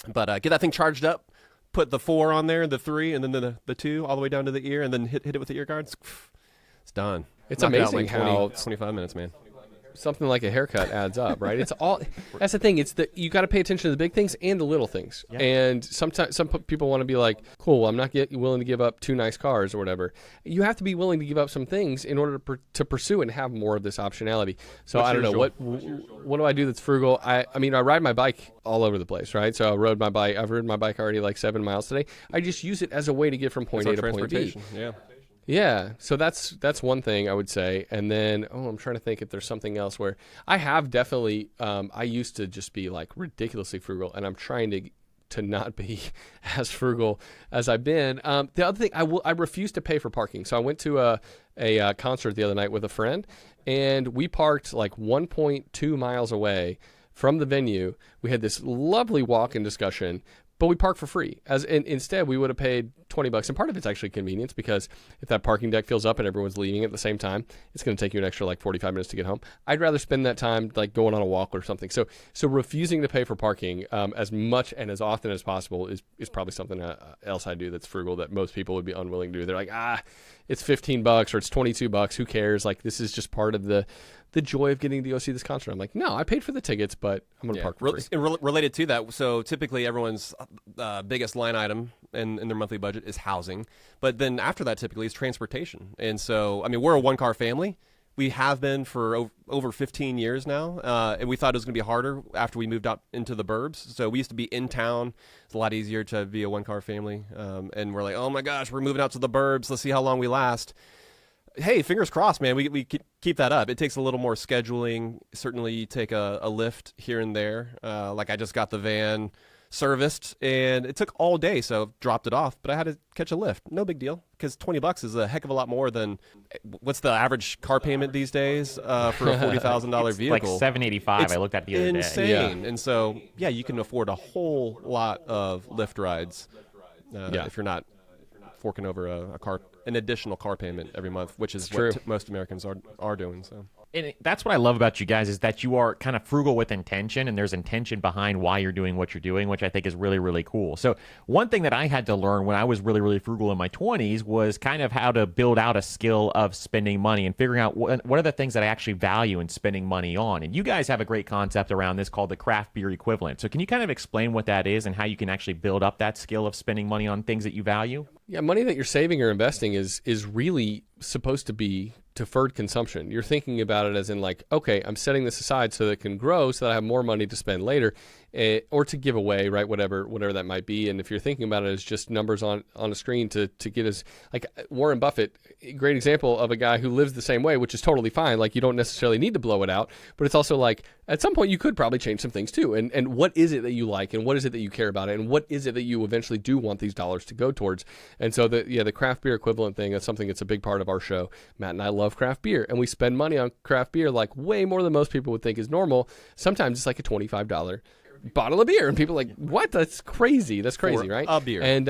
But get that thing charged up, put the 4 on there, the 3, and then the 2 all the way down to the ear, and then hit it with the ear guards. It's done. It's Knock it out amazing in like 20, how 25 minutes, man. Something like a haircut adds up, right? It's all. That's the thing. You got to pay attention to the big things and the little things. Yeah. And sometimes some people want to be like, cool, I'm not willing to give up 2 nice cars or whatever. You have to be willing to give up some things in order to pursue and have more of this optionality. So I don't know what do I do that's frugal. I mean I ride my bike all over the place, right? So I've ridden my bike already like 7 miles today. I just use it as a way to get from point A to point B. Yeah. Yeah, so that's one thing I would say. And then, I'm trying to think if there's something else where I have definitely, I used to just be like ridiculously frugal, and I'm trying to not be as frugal as I've been. The other thing, I refuse to pay for parking. So I went to a concert the other night with a friend, and we parked like 1.2 miles away from the venue. We had this lovely walk-in discussion, but we parked for free. Instead, we would have paid $20. And part of it's actually convenience, because if that parking deck fills up and everyone's leaving at the same time, it's going to take you an extra like 45 minutes to get home. I'd rather spend that time like going on a walk or something. So refusing to pay for parking as much and as often as possible is probably something else I do that's frugal that most people would be unwilling to do. They're like, it's $15 or it's $22. Who cares? Like, this is just part of the joy of getting to go see this concert. I'm like, no, I paid for the tickets, but I'm going to park for free. Related to that, so typically everyone's biggest line item in their monthly budget is housing. But then after that, typically, is transportation. And so, I mean, we're a one-car family. We have been for over 15 years now, and we thought it was going to be harder after we moved out into the burbs. So we used to be in town. It's a lot easier to be a one-car family. And we're like, oh, my gosh, we're moving out to the burbs. Let's see how long we last. Hey, fingers crossed, man. We keep that up. It takes a little more scheduling. Certainly, you take a lift here and there. Like I just got the van serviced, and it took all day, so dropped it off. But I had to catch a lift. No big deal, because $20 is a heck of a lot more than what's the average car payment these days for a $40,000 vehicle? Like $785. I looked at the other day. Insane. Yeah. And so, yeah, you can afford a whole lot of Lyft rides if you're not forking over an additional car payment every month, which is what most Americans are doing. So, and that's what I love about you guys, is that you are kind of frugal with intention, and there's intention behind why you're doing what you're doing, which I think is really, really cool. So one thing that I had to learn when I was really, really frugal in my 20s was kind of how to build out a skill of spending money and figuring out what are the things that I actually value in spending money on. And you guys have a great concept around this called the craft beer equivalent. So can you kind of explain what that is and how you can actually build up that skill of spending money on things that you value? Yeah, money that you're saving or investing is really supposed to be deferred consumption. You're thinking about it as in like, okay, I'm setting this aside so that it can grow so that I have more money to spend later, or to give away, right? Whatever that might be. And if you're thinking about it as just numbers on a screen to get as, like Warren Buffett, great example of a guy who lives the same way, which is totally fine. Like, you don't necessarily need to blow it out, but it's also like at some point you could probably change some things too. And what is it that you like, and what is it that you care about, and what is it that you eventually do want these dollars to go towards? And so the craft beer equivalent thing, that's something that's a big part of our show. Matt and I love craft beer, and we spend money on craft beer like way more than most people would think is normal. Sometimes it's like a $25 bottle of beer, and people are like, what? That's crazy, right? A beer. And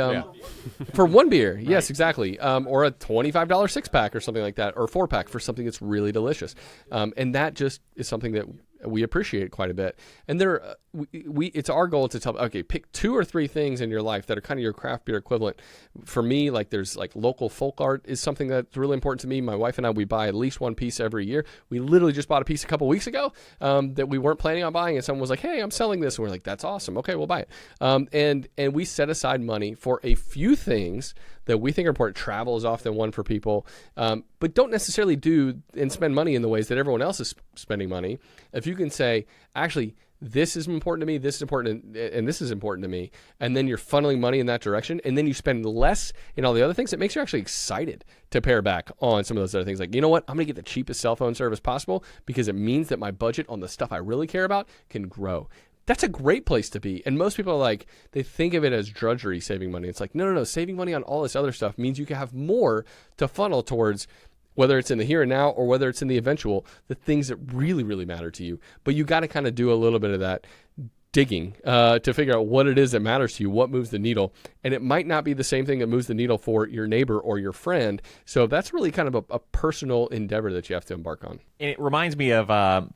for one beer, yes, exactly. Or a $25 six-pack or something like that, or 4-pack for something that's really delicious. And that just is something that we appreciate quite a bit. And it's our goal to tell, okay, pick 2 or 3 things in your life that are kind of your craft beer equivalent. For me, like, there's like local folk art is something that's really important to me. My wife and I, we buy at least one piece every year. We literally just bought a piece a couple weeks ago that we weren't planning on buying, and someone was like, hey, I'm selling this. And we're like, that's awesome. Okay, we'll buy it. And we set aside money for a few things that we think are important. Travel is often one for people, but don't necessarily do and spend money in the ways that everyone else is spending money. If you can say, actually, this is important to me, this is important, and this is important to me. And then you're funneling money in that direction. And then you spend less in all the other things. It makes you actually excited to pare back on some of those other things. Like, you know what? I'm going to get the cheapest cell phone service possible because it means that my budget on the stuff I really care about can grow. That's a great place to be. And most people are like, they think of it as drudgery, saving money. It's like, no. Saving money on all this other stuff means you can have more to funnel towards, whether it's in the here and now or whether it's in the eventual, the things that really, really matter to you. But you got to kind of do a little bit of that digging to figure out what it is that matters to you, what moves the needle. And it might not be the same thing that moves the needle for your neighbor or your friend. So that's really kind of a personal endeavor that you have to embark on. And it reminds me of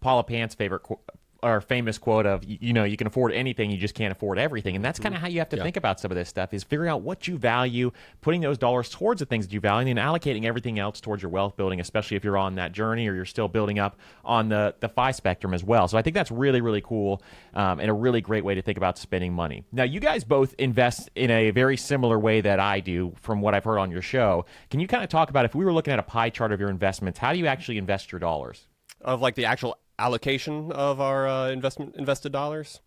Paula Pant's famous quote of, you know, you can afford anything, you just can't afford everything. And that's kind of how you have to think about some of this stuff, is figuring out what you value, putting those dollars towards the things that you value, and allocating everything else towards your wealth building, especially if you're on that journey or you're still building up on the FI spectrum as well. So I think that's really, really cool and a really great way to think about spending money. Now, you guys both invest in a very similar way that I do from what I've heard on your show. Can you kind of talk about, if we were looking at a pie chart of your investments, how do you actually invest your dollars? Of like the actual allocation of our invested dollars?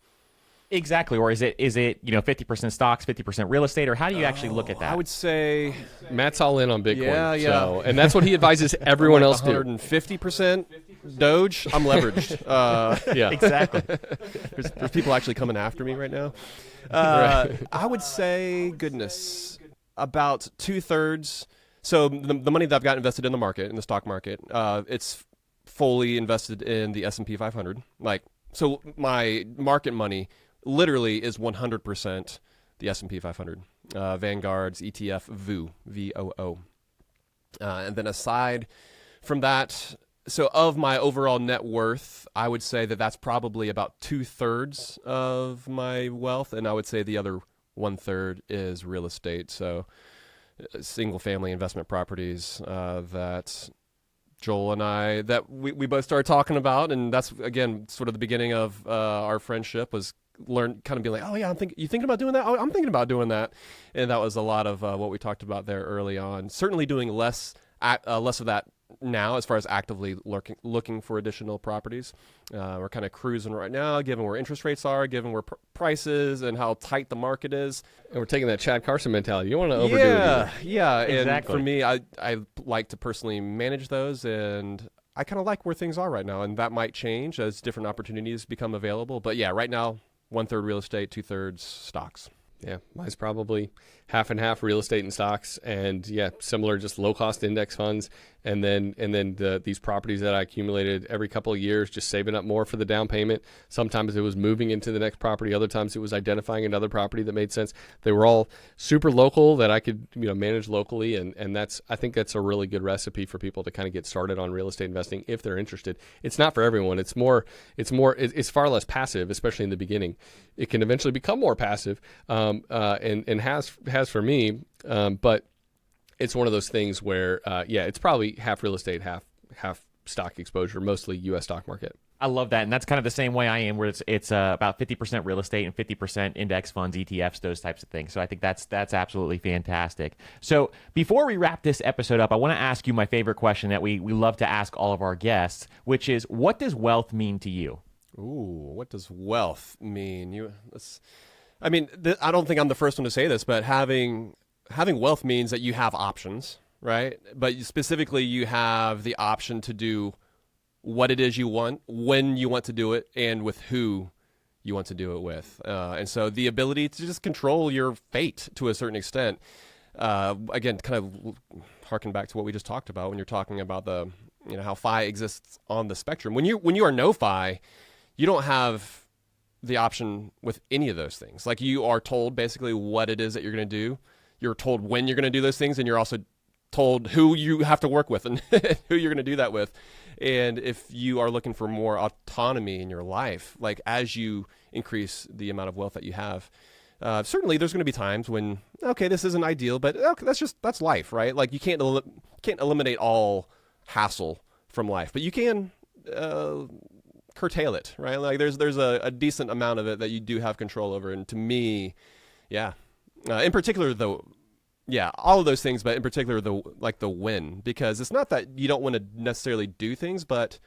Exactly. Or is it 50% stocks, 50% real estate, or how do you actually look at that? I would say Matt's all in on Bitcoin. Yeah. So, and that's what he advises everyone else do. 150% Doge. I'm leveraged. Yeah, exactly. There's people actually coming after me right now. Right. I would say, goodness, about 2/3. So the money that I've got invested in the market, in the stock market, it's fully invested in the S&P 500. So my market money literally is 100% the S&P 500. Vanguard's ETF VOO, VOO. And then aside from that, so of my overall net worth, I would say that that's probably about 2/3 of my wealth. And I would say the other 1/3 is real estate. So single family investment properties that Joel and I, that we both started talking about, and that's, again, sort of the beginning of our friendship, was kind of being like, oh yeah, you thinking about doing that? Oh, I'm thinking about doing that. And that was a lot of what we talked about there early on. Certainly doing less of that now, as far as actively looking for additional properties. We're kind of cruising right now, given where interest rates are, given where prices and how tight the market is. And we're taking that Chad Carson mentality. You don't want to overdo it either. Yeah. Exactly. And for me, I like to personally manage those, and I kind of like where things are right now, and that might change as different opportunities become available. But yeah, right now, 1/3 real estate, 2/3 stocks. Yeah, mine's probably half and half real estate and stocks, and yeah, similar, just low cost index funds, and then these properties that I accumulated every couple of years, just saving up more for the down payment. Sometimes it was moving into the next property, other times it was identifying another property that made sense. They were all super local that I could manage locally, and I think that's a really good recipe for people to kind of get started on real estate investing if they're interested. It's not for everyone. It's far less passive, especially in the beginning. It can eventually become more passive, and has for me, but it's one of those things where, it's probably half real estate, half stock exposure, mostly U.S. stock market. I love that, and that's kind of the same way I am, where it's about 50% real estate and 50% index funds, ETFs, those types of things. So I think that's absolutely fantastic. So before we wrap this episode up, I want to ask you my favorite question that we love to ask all of our guests, which is, what does wealth mean to you? Ooh, what does wealth mean? I don't think I'm the first one to say this, but having wealth means that you have options, right? But specifically, you have the option to do what it is you want, when you want to do it, and with who you want to do it with. And so the ability to just control your fate to a certain extent. Again, kind of harken back to what we just talked about when you're talking about how FI exists on the spectrum. When you are no FI, you don't have the option with any of those things. Like, you are told basically what it is that you're going to do. You're told when you're going to do those things, and you're also told who you have to work with and who you're going to do that with. And if you are looking for more autonomy in your life, like as you increase the amount of wealth that you have, certainly there's going to be times when, okay, this isn't ideal, but okay, that's life, right? Like, you can't eliminate all hassle from life, but you can curtail it, right? Like, there's a decent amount of it that you do have control over. And to me, in particular, though, all of those things, but in particular, the win, because it's not that you don't want to necessarily do things, but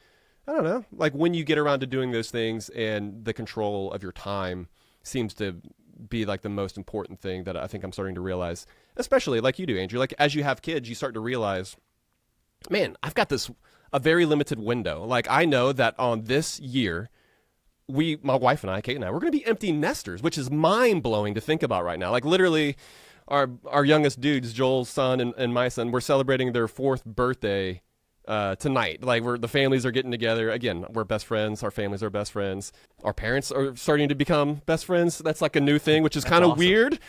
I don't know, like when you get around to doing those things and the control of your time seems to be like the most important thing that I think I'm starting to realize, especially like you do, Andrew. Like as you have kids, you start to realize, man, I've got a very limited window. Like I know that on this year, my wife and I, Kate and I, we're going to be empty nesters, which is mind blowing to think about right now. Like literally our youngest dudes, Joel's son and my son, we're celebrating their 4th birthday tonight. Like the families are getting together. Again, we're best friends. Our families are best friends. Our parents are starting to become best friends. That's like a new thing, which is kind of awesome. Weird.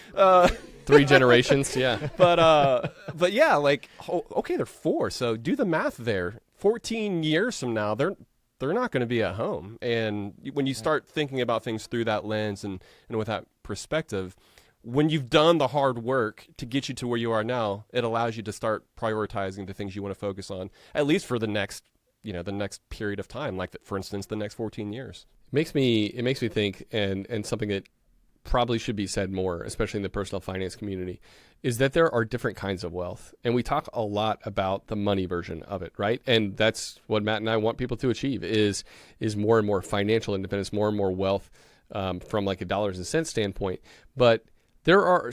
3 generations, yeah. But yeah, like, okay, they're 4. So do the math there. 14 years from now, they're not going to be at home. And when you start thinking about things through that lens and with that perspective, when you've done the hard work to get you to where you are now, it allows you to start prioritizing the things you want to focus on, at least for the next period of time, like for instance, the next 14 years. It makes me think, and something that probably should be said more, especially in the personal finance community, is that there are different kinds of wealth. And we talk a lot about the money version of it, right? And that's what Matt and I want people to achieve is more and more financial independence, more and more wealth from like a dollars and cents standpoint. But there are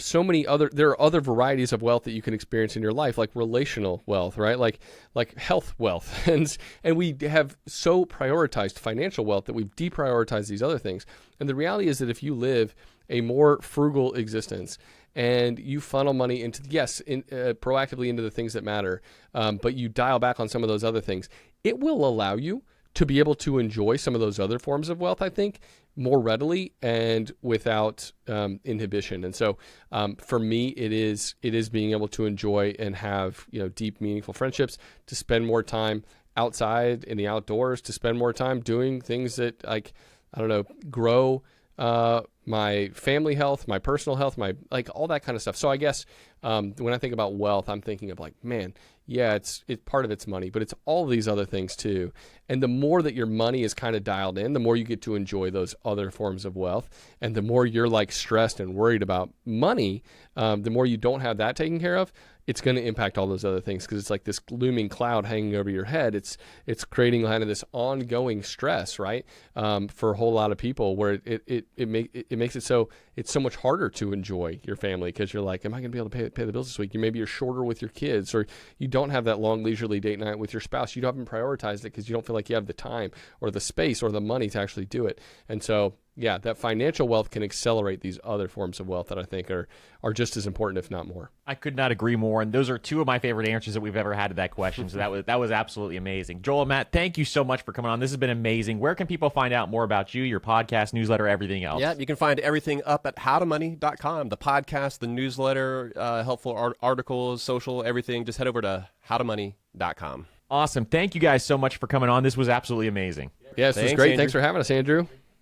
other varieties of wealth that you can experience in your life, like relational wealth, right? Like health wealth. And we have so prioritized financial wealth that we've deprioritized these other things. And the reality is that if you live a more frugal existence and you funnel money into, proactively into the things that matter, but you dial back on some of those other things, it will allow you to be able to enjoy some of those other forms of wealth, I think, more readily and without inhibition. And so for me, it is being able to enjoy and have deep, meaningful friendships, to spend more time outside in the outdoors, to spend more time doing things that, like, I don't know, grow my family health, my personal health, my all that kind of stuff. So I guess when I think about wealth, I'm thinking of like, man, yeah, it's part of it's money, but it's all these other things too. And the more that your money is kind of dialed in, the more you get to enjoy those other forms of wealth. And the more you're like stressed and worried about money, the more you don't have that taken care of, it's going to impact all those other things, because it's like this looming cloud hanging over your head. It's creating kind of this ongoing stress, right? For a whole lot of people, where it makes it so it's so much harder to enjoy your family, because you're like, am I going to be able to pay the bills this week? Maybe you're shorter with your kids, or you don't have that long leisurely date night with your spouse. You haven't prioritized it because you don't feel like you have the time or the space or the money to actually do it. And so, yeah, that financial wealth can accelerate these other forms of wealth that I think are just as important, if not more. I could not agree more. And those are 2 of my favorite answers that we've ever had to that question. So that was absolutely amazing. Joel and Matt, thank you so much for coming on. This has been amazing. Where can people find out more about you, your podcast, newsletter, everything else? Yeah, you can find everything up at howtomoney.com. The podcast, the newsletter, helpful articles, social, everything. Just head over to howtomoney.com. Awesome. Thank you guys so much for coming on. This was absolutely amazing. Yeah, this was great. Andrew. Thanks for having us, Andrew.